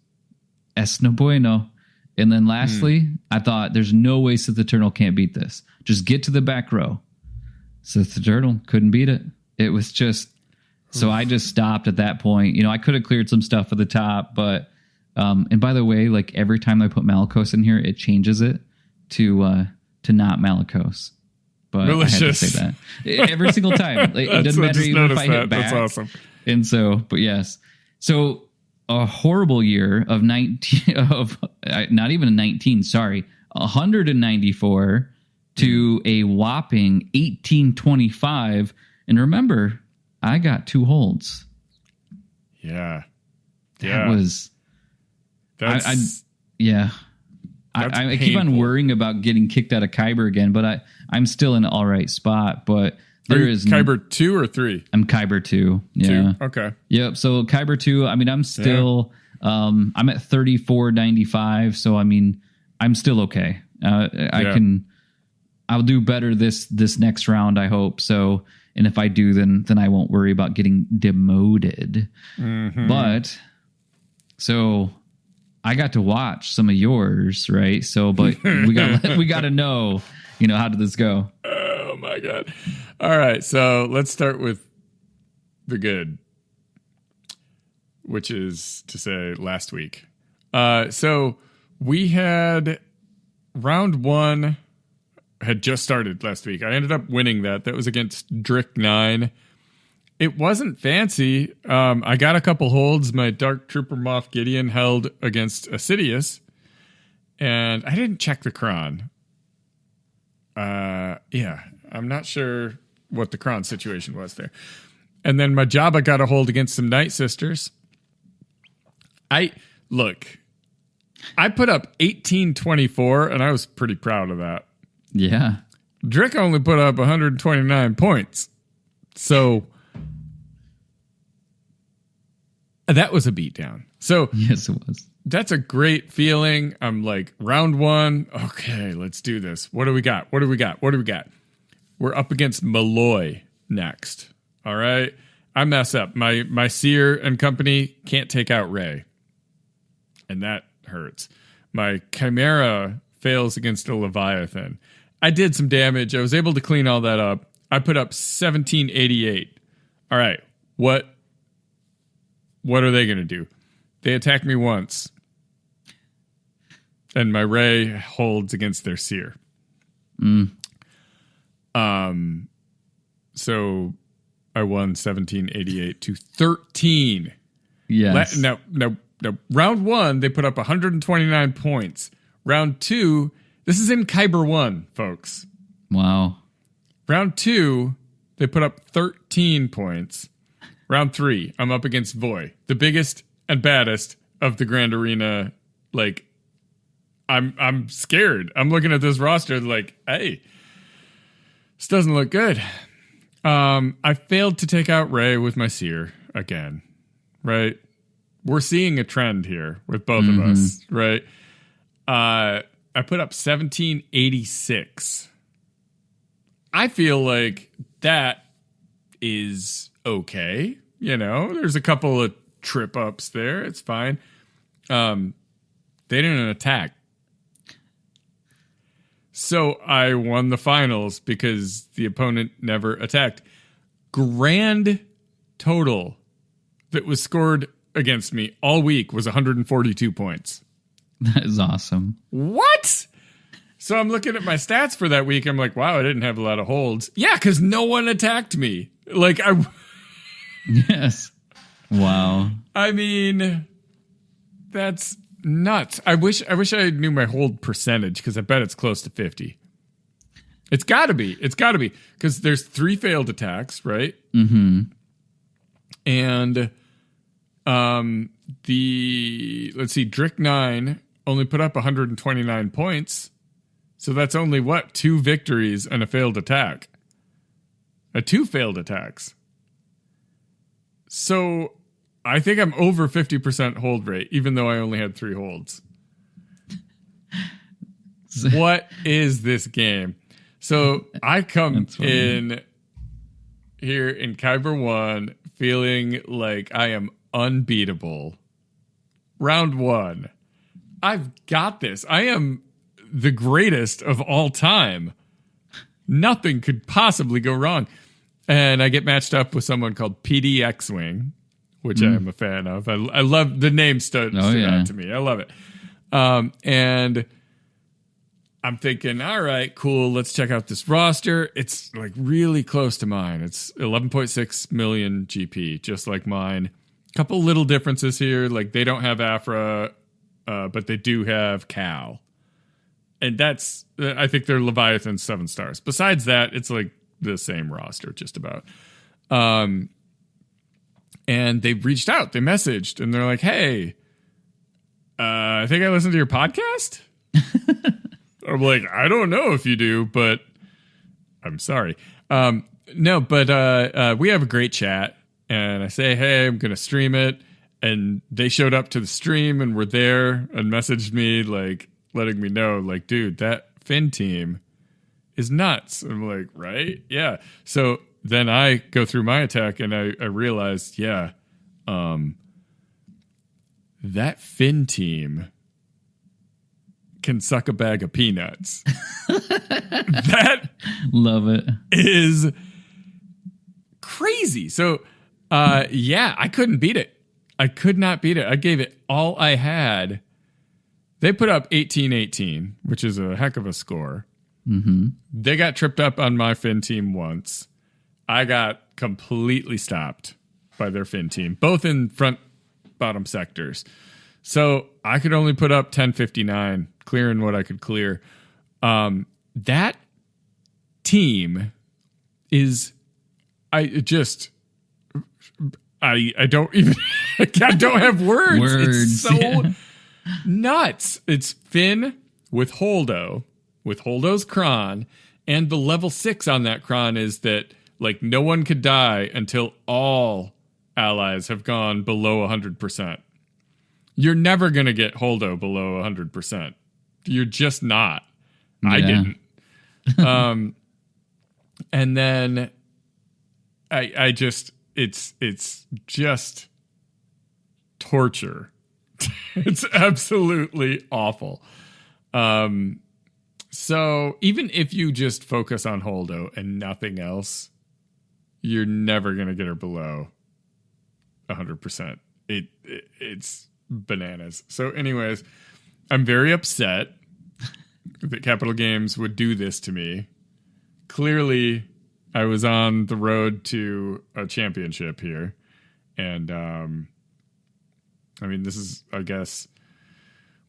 es no bueno. And then lastly, I thought there's no way Sith Eternal can't beat this. Just get to the back row. Sith Eternal couldn't beat it. It was just, so I just stopped at that point. I could have cleared some stuff at the top, but, and by the way, like every time I put Malicos in here, it changes it to not Malicos. But Malicious. I had to say that every single time. Like, it doesn't matter even if I hit back. That's awesome. And so, but yes. So a horrible year of 19, of not even 19, sorry, 194 to a whopping 1825. And remember, I got 2 holds. Yeah. That was, That's, I keep on painful. worrying about getting kicked out of Kyber again, but I'm still in an all right spot. But there is Kyber 2 or 3? I'm Kyber 2. Yeah. 2. Okay. Yep. So Kyber 2, I mean, I'm still, I'm at 34.95. So, I mean, I'm still okay. I'll do better this next round, I hope. So, and if I do, then I won't worry about getting demoted. Mm-hmm. But so I got to watch some of yours, right? So, but we got to know, how did this go? Oh my God. All right. So let's start with the good, which is to say last week. So we had round 1 had just started last week. I ended up winning that. That was against Drick 9. It wasn't fancy. I got a couple holds. My Dark Trooper Moff Gideon held against Assidious, and I didn't check the cron. I'm not sure what the cron situation was there. And then my Jabba got a hold against some Night Sisters. I put up 1824, and I was pretty proud of that. Yeah. Drick only put up 129 points. So that was a beatdown. So Yes, it was. that's a great feeling. I'm like, round 1. Okay, let's do this. What do we got? We're up against Malloy next. All right. I mess up. My Seer and company can't take out Ray. And that hurts. My Chimera fails against a Leviathan. I did some damage. I was able to clean all that up. I put up 1788. All right. What are they going to do? They attack me once. And my Ray holds against their Seer. So I won 1788 to 13. Yes. Now, round 1, they put up 129 points. Round 2, this is in Kyber 1, folks. Wow. Round 2, they put up 13 points. Round 3, I'm up against Voy, the biggest and baddest of the Grand Arena. Like, I'm scared. I'm looking at this roster like, hey, this doesn't look good. I failed to take out Ray with my Seer again, right? we're seeing a trend here with both of us, right? I put up 1786. I feel like that is okay. You know, there's a couple of trip ups there. It's fine. They didn't attack. So I won the finals because the opponent never attacked. Grand total that was scored against me all week was 142 points. That is awesome. What? So I'm looking at my stats for that week. I'm like, wow, I didn't have a lot of holds. Yeah, because no one attacked me. Yes. Wow. I mean, that's nuts. I wish I knew my hold percentage because I bet it's close to 50. It's got to be. It's got to be because there's 3 failed attacks, right? Mm-hmm. And let's see, Drick 9 only put up 129 points. So that's only what? 2 victories and a failed attack. 2 failed attacks. So I think I'm over 50% hold rate, even though I only had 3 holds. What is this game? So I come in here in Kyber 1 feeling like I am unbeatable. Round 1. I've got this. I am the greatest of all time. Nothing could possibly go wrong. And I get matched up with someone called PD X-Wing, which I am a fan of. I love the name stood out to me. I love it. And I'm thinking, all right, cool. Let's check out this roster. It's like really close to mine. It's 11.6 million GP, just like mine. Couple little differences here. Like they don't have Afra, but they do have Cal. And that's, I think they're Leviathan 7 stars. Besides that, it's like the same roster, just about. And they reached out, they messaged, and they're like, hey, I think I listened to your podcast. I'm like, I don't know if you do, but I'm sorry. No, but we have a great chat. And I say, hey, I'm going to stream it. And they showed up to the stream and were there and messaged me, like, letting me know, like, dude, that Finn team is nuts. I'm like, right? Yeah. So then I go through my attack and I realized, that Finn team can suck a bag of peanuts. That love it. Is crazy. So, I couldn't beat it. I could not beat it. I gave it all I had. They put up 18-18, which is a heck of a score. Mm-hmm. They got tripped up on my Finn team once. I got completely stopped by their Finn team, both in front bottom sectors. So I could only put up 1059, clearing what I could clear. That team is, I don't even, I don't have words. It's so nuts. It's Finn with Holdo, with Holdo's Kron, and the level 6 on that Kron is that like no one could die until all allies have gone below 100%. You're never going to get Holdo below 100%. You're just not. Yeah. I didn't. And then I just, it's just torture. It's absolutely awful. So even if you just focus on Holdo and nothing else, you're never going to get her below 100%. It's bananas. So anyways, I'm very upset that Capital Games would do this to me. Clearly, I was on the road to a championship here. And, I mean, this is, I guess,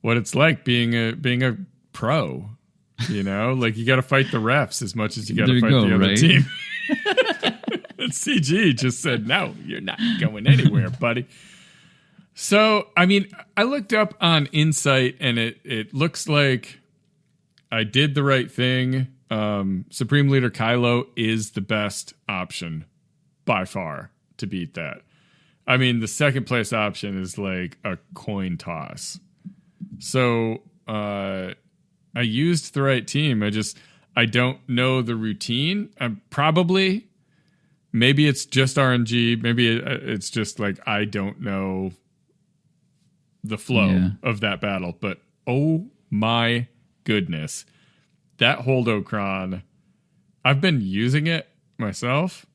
what it's like being a pro, you know? Like, you got to fight the refs as much as you got to fight the other team. And CG just said, no, you're not going anywhere, buddy. So, I mean, I looked up on Insight, and it looks like I did the right thing. Supreme Leader Kylo is the best option by far to beat that. I mean, the second place option is like a coin toss. So I used the right team. I don't know the routine. Maybe it's just RNG. Maybe it's just like I don't know the flow of that battle. But oh my goodness, that Holdocron, I've been using it myself,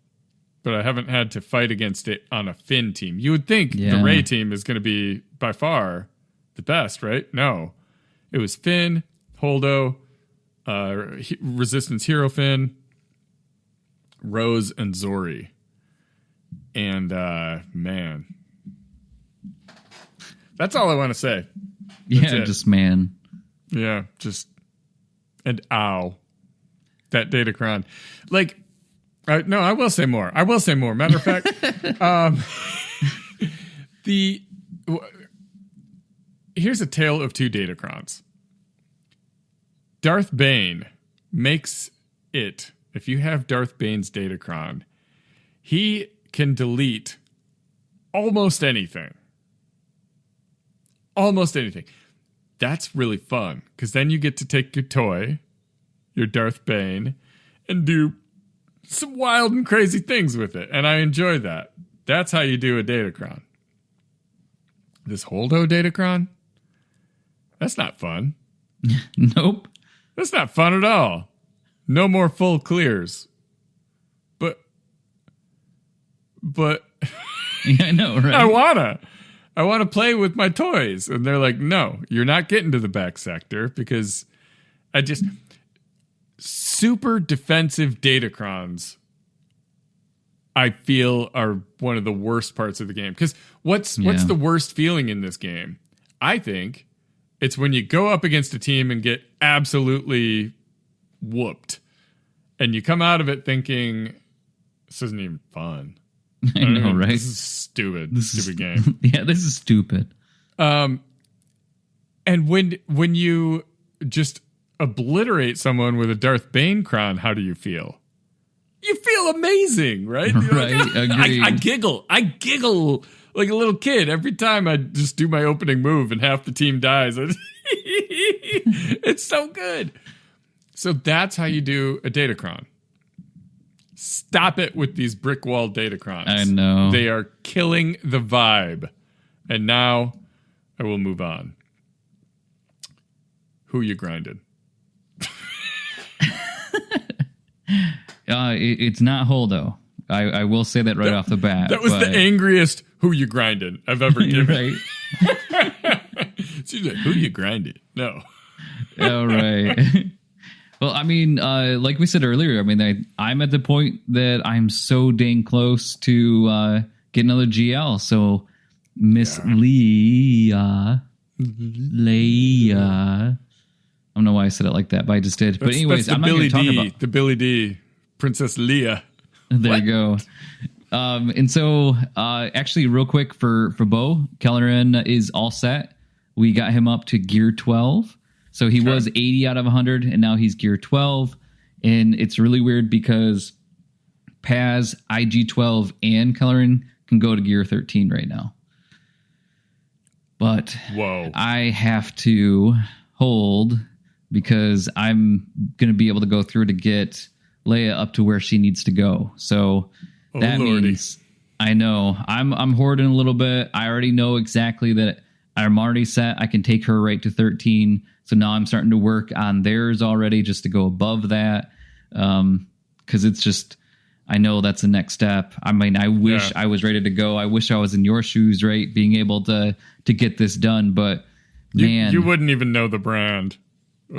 but I haven't had to fight against it on a Finn team. You would think the Ray team is going to be by far the best, right? No. It was Finn, Holdo, Resistance Hero Finn, Rose, and Zori. And, man. That's all I want to say. Man. Yeah, and ow. That datacron. Like, no, I will say more. Matter of fact, here's a tale of two datacrons. Darth Bane makes it, if you have Darth Bane's datacron, he can delete almost anything. Almost anything. That's really fun, because then you get to take your toy, your Darth Bane, and do some wild and crazy things with it. And I enjoy that. That's how you do a datacron. This Holdo datacron? That's not fun. Nope. That's not fun at all. No more full clears. But Yeah, I know, right? I wanna play with my toys. And they're like, no, you're not getting to the back sector, because super defensive datacrons, I feel, are one of the worst parts of the game. Because what's the worst feeling in this game? I think it's when you go up against a team and get absolutely whooped, and you come out of it thinking, this isn't even fun. I know, right? This is stupid. Stupid game. Yeah, this is stupid. And when you just obliterate someone with a Darth Bane cron, how do you feel? You feel amazing, right? Right, like, agreed. I giggle like a little kid every time I just do my opening move and half the team dies. It's so good. So that's how you do a datacron. Stop it with these brick wall datacrons. I know. They are killing the vibe. And now I will move on. Who you grinded? It's not Holdo. I will say that right off the bat. That was the angriest who you grinded I've ever given. Right. She's like, who you grinded? No. All right. Well, I mean, like we said earlier, I mean, I'm at the point that I'm so dang close to getting another GL. So Miss Leia. I don't know why I said it like that, but I just did. But anyways, I'm not going to talk about the Billy D, Princess Leia. There you go. And so, actually, real quick for Bo, Kelleran is all set. We got him up to gear 12. So he was 80 out of 100, and now he's gear 12. And it's really weird because Paz, IG-12, and Kelleran can go to gear 13 right now. But I have to hold because I'm going to be able to go through to get Leia up to where she needs to go. So that means I know I'm hoarding a little bit. I already know exactly that I'm already set. I can take her right to 13. So now I'm starting to work on theirs already just to go above that. Because it's just, I know that's the next step. I mean, I wish I was ready to go. I wish I was in your shoes, right? Being able to get this done. But man, you wouldn't even know the brand.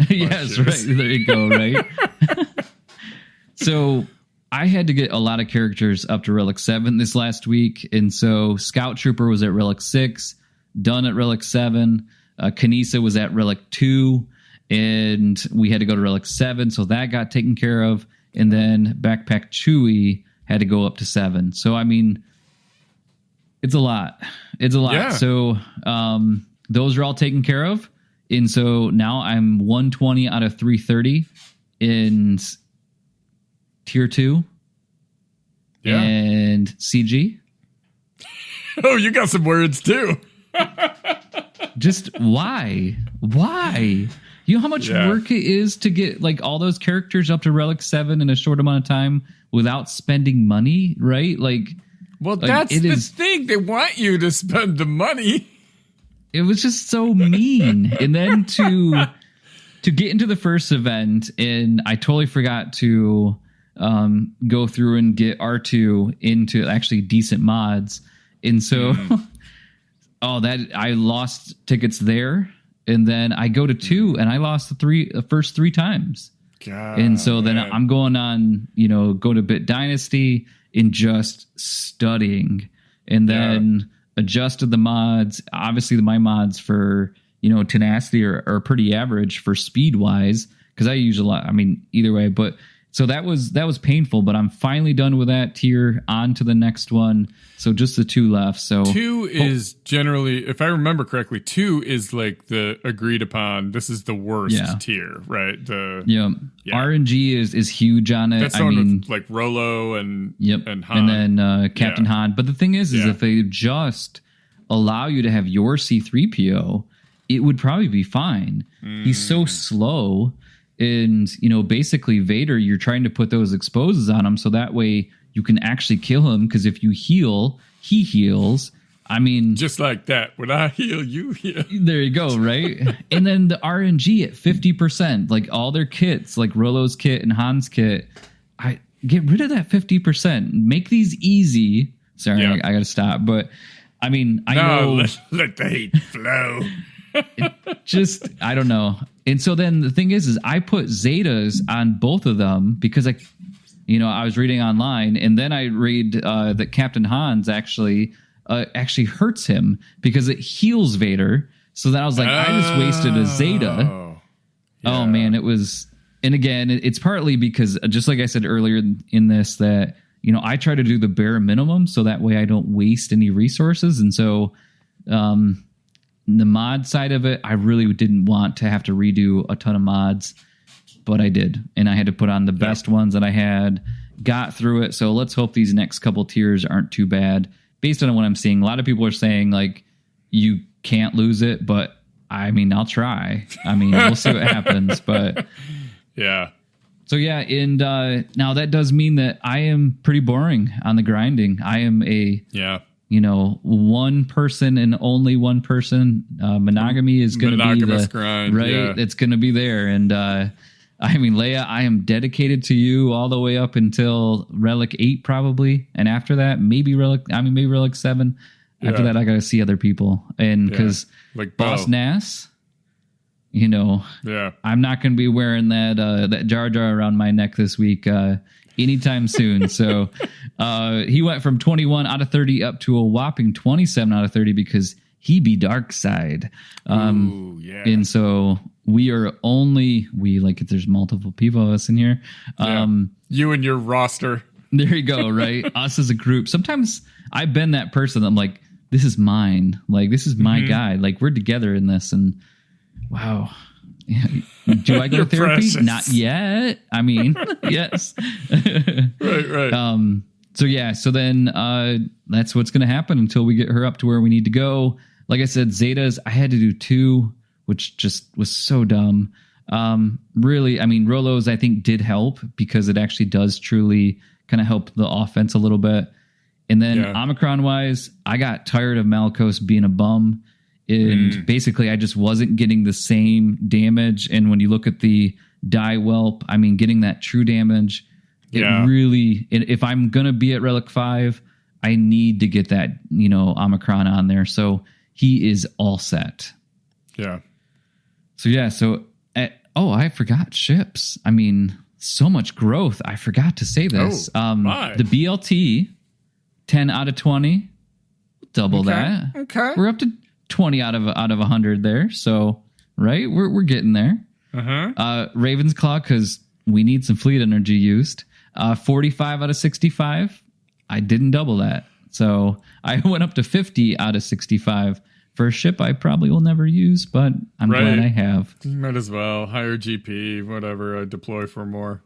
Yes, right. There you go, right? So I had to get a lot of characters up to Relic 7 this last week. And so Scout Trooper was at Relic 6, Dunn at Relic 7, Kanisa was at Relic 2, and we had to go to Relic 7, so that got taken care of. And then Backpack Chewie had to go up to 7. So, I mean, it's a lot. It's a lot. Yeah. So those are all taken care of. And so now I'm 120 out of 330 in Tier 2 and CG. Oh, you got some words too. Just why? You know how much work it is to get like all those characters up to Relic 7 in a short amount of time without spending money, right? Well, that's the thing. They want you to spend the money. It was just so mean. And then to get into the first event, and I totally forgot to go through and get R2 into actually decent mods. And so, I lost tickets there. And then I go to 2 and I lost the first 3 times. God, and so then I'm going on, go to Bit Dynasty and just studying, and then adjusted the mods. Obviously my mods for, tenacity are pretty average for speed wise, because I use a lot. I mean, either way, but so that was painful, but I'm finally done with that tier. On to the next one. So just the 2 left. So 2 is generally, if I remember correctly, 2 is like the agreed upon. This is the worst tier, right? RNG is huge on it. That's with like Rolo and Han. And then Captain Han. But the thing is if they just allow you to have your C-3PO, it would probably be fine. He's so slow. And, basically Vader, you're trying to put those exposes on him so that way you can actually kill him. Because if you heal, he heals. I mean, just like that. When I heal, you heal. There you go, right? And then the RNG at 50%, like all their kits, like Rolo's kit and Han's kit. I get rid of that 50%. Make these easy. Sorry, I got to stop. But I mean, I know. Let the hate flow. I don't know. And so then the thing is I put Zetas on both of them because I was reading online, and then I read that Captain Han's actually hurts him because it heals Vader. So then I was like, I just wasted a Zeta. Oh man, it was. And again, it's partly because, just like I said earlier in this, that I try to do the bare minimum so that way I don't waste any resources. And so the mod side of it, I really didn't want to have to redo a ton of mods, but I did. And I had to put on the best ones that I had, got through it. So let's hope these next couple tiers aren't too bad. Based on what I'm seeing, a lot of people are saying like you can't lose it, but I mean, I'll try. I mean, we'll see what happens, but yeah. So yeah, and now that does mean that I am pretty boring on the grinding. I am a one person and only one person. Monogamy is going to be the grind, right. Yeah. It's going to be there, and I mean, Leia, I am dedicated to you all the way up until Relic 8, probably, and after that, maybe Relic 7. After that, I got to see other people, and because like Boss Nass, I'm not going to be wearing that Jar Jar around my neck this week. Anytime soon. So he went from 21 out of 30 up to a whopping 27 out of 30 because he be dark side. And so if there's multiple people of us in here. You and your roster. There you go, right? Us as a group. Sometimes I've been that person that I'm like, this is mine. Like, this is my guy. Like, we're together in this. And wow. Do I go to therapy? Precious. Not yet. I mean, yes. Right. So then that's what's going to happen until we get her up to where we need to go. Like I said, Zetas, I had to do 2, which just was so dumb. Really, I mean, Rolo's I think did help because it actually does truly kind of help the offense a little bit. And then Omicron wise, I got tired of Malakos being a bum. And basically, I just wasn't getting the same damage. And when you look at the die whelp, I mean, getting that true damage, it really, if I'm going to be at Relic 5, I need to get that, Omicron on there. So he is all set. Yeah. I forgot ships. I mean, so much growth. I forgot to say this. The BLT, 10 out of 20, double that. Okay. We're up to 20 out of 100 there. So, right, we're getting there. Raven's Claw, because we need some fleet energy used. 45 out of 65. I didn't double that. So I went up to 50 out of 65 for a ship I probably will never use, but I'm glad I have. You might as well. Higher GP, whatever, deploy for more.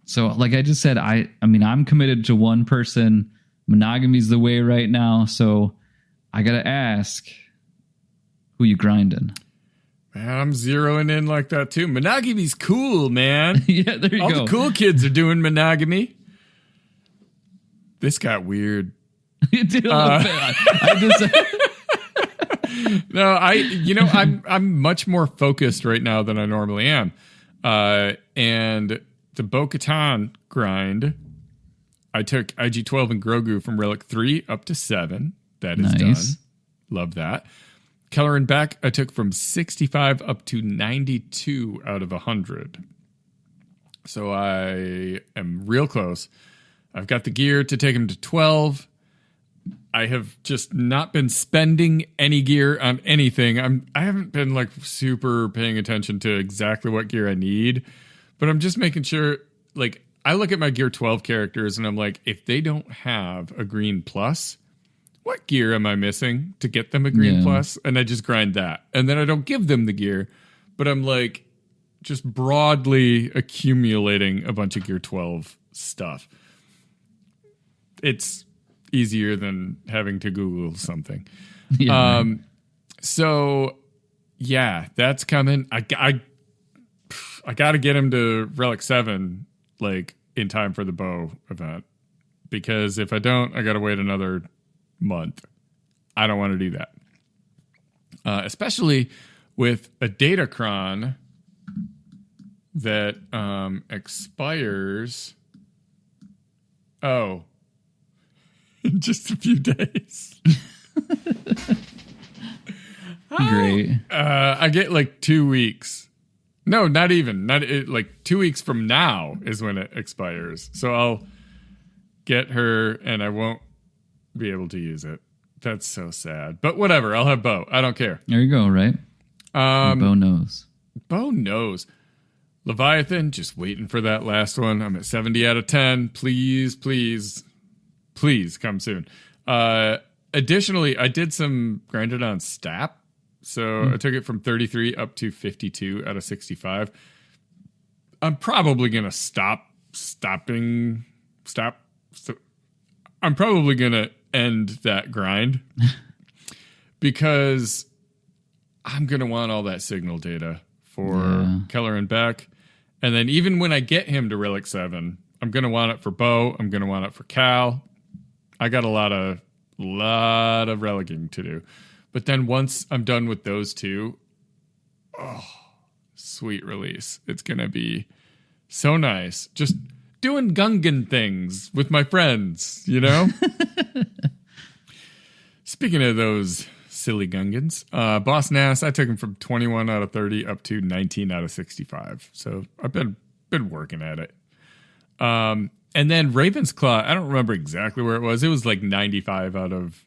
So like I just said, I mean, I'm committed to one person Monogamy's the way right now. So I got to ask, who you grinding? Man, I'm zeroing in like that too. Monogamy's cool, man. Yeah, there you go. All the cool kids are doing monogamy. This got weird. It did a little bit. I just... No, I'm much more focused right now than I normally am. And the Bo-Katan grind, I took IG-12 and Grogu from Relic 3 up to 7. That is done. Love that. Keller and Beck, I took from 65 up to 92 out of 100. So I am real close. I've got the gear to take him to 12. I have just not been spending any gear on anything. I haven't been like super paying attention to exactly what gear I need, but I'm just making sure, like, I look at my gear 12 characters and I'm like, if they don't have a green plus, what gear am I missing to get them a green plus? And I just grind that. And then I don't give them the gear, but I'm like just broadly accumulating a bunch of gear 12 stuff. It's easier than having to Google something. Yeah. So yeah, that's coming. I got to get him to Relic 7 like in time for the bow event, because if I don't, I got to wait another month. I don't want to do that. Especially with a datacron that expires in just a few days. Great. I get like 2 weeks. No, not even. Like 2 weeks from now is when it expires. So I'll get her and I won't be able to use it. That's so sad. But whatever. I'll have Bo. I don't care. There you go, right? Bo knows. Bo knows. Leviathan, just waiting for that last one. I'm at 70 out of 10. Please, please, please come soon. Additionally, I did some grinded on Stap. So I took it from 33 up to 52 out of 65. I'm probably going to stop. I'm probably going to end that grind because I'm going to want all that signal data for Keller and Beck. And then even when I get him to Relic 7, I'm going to want it for Bo. I'm going to want it for Cal. I got a lot of relicking to do. But then once I'm done with those two, sweet release. It's going to be so nice. Just doing Gungan things with my friends, you know? Speaking of those silly Gungans, Boss Nass, I took him from 21 out of 30 up to 19 out of 65. So I've been working at it. And then Raven's Claw, I don't remember exactly where it was. It was like 95 out of...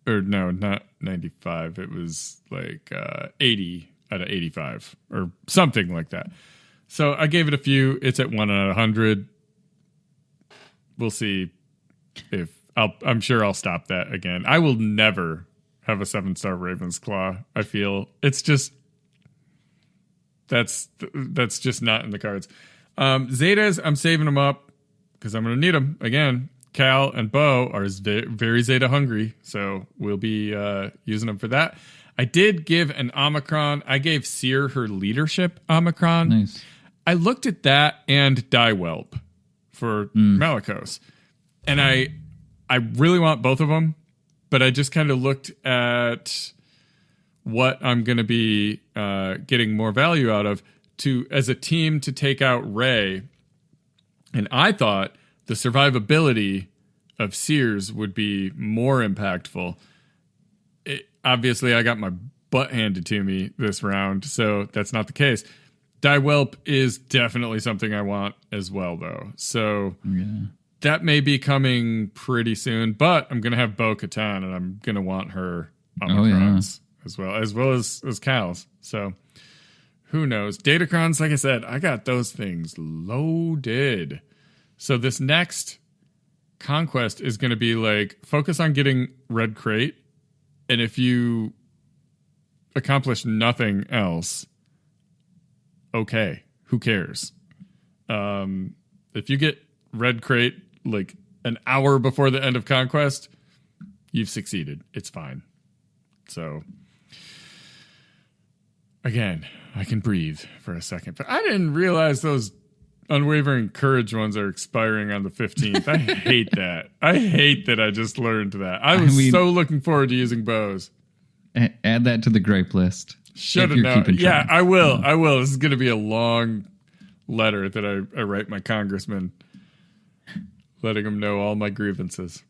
Or no, not 95. It was like 80 out of 85 or something like that. So I gave it a few. It's at 1 out of 100. We'll see if I'm sure I'll stop that again. I will never have a 7-star Raven's Claw. I feel it's just that's just not in the cards. Zetas, I'm saving them up because I'm going to need them again. Cal and Bo are very Zeta hungry, so we'll be using them for that. I did give an Omicron. I gave Seer her leadership Omicron. Nice. I looked at that and Die-Whelp for Malicos. And I really want both of them, but I just kind of looked at what I'm going to be getting more value out of as a team to take out Rey. And I thought the survivability of Sears would be more impactful. Obviously, I got my butt handed to me this round, so that's not the case. Die-Whelp is definitely something I want as well, though. So that may be coming pretty soon, but I'm going to have Bo-Katan, and I'm going to want her Omicrons as well as Cal's. So who knows? Datacrons, like I said, I got those things loaded. So this next conquest is going to be like, focus on getting Red Crate. And if you accomplish nothing else, okay, who cares? If you get Red Crate like an hour before the end of Conquest, you've succeeded. It's fine. So, again, I can breathe for a second. But I didn't realize those Unwavering Courage ones are expiring on the 15th. I hate that. I hate that I just learned that. I was so looking forward to using bows. Add that to the gripe list. Should have known. Yeah, I will. I will. This is going to be a long letter that I write my congressman, letting him know all my grievances.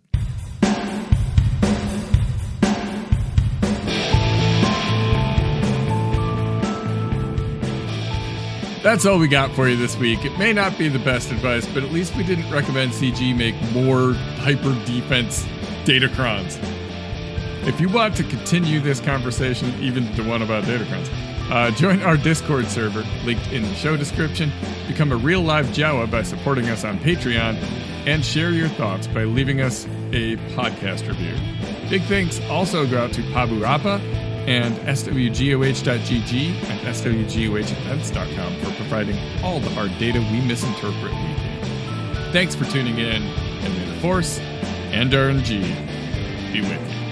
That's all we got for you this week. It may not be the best advice, but at least we didn't recommend CG make more hyper defense datacrons. If you want to continue this conversation, even the one about datacrons, join our Discord server, linked in the show description, become a real live Jawa by supporting us on Patreon, and share your thoughts by leaving us a podcast review. Big thanks also go out to Pabu Appa and swgoh.gg and swgohevents.com for providing all the hard data we misinterpret weekly. Thanks for tuning in, and may the Force and RNG be with you.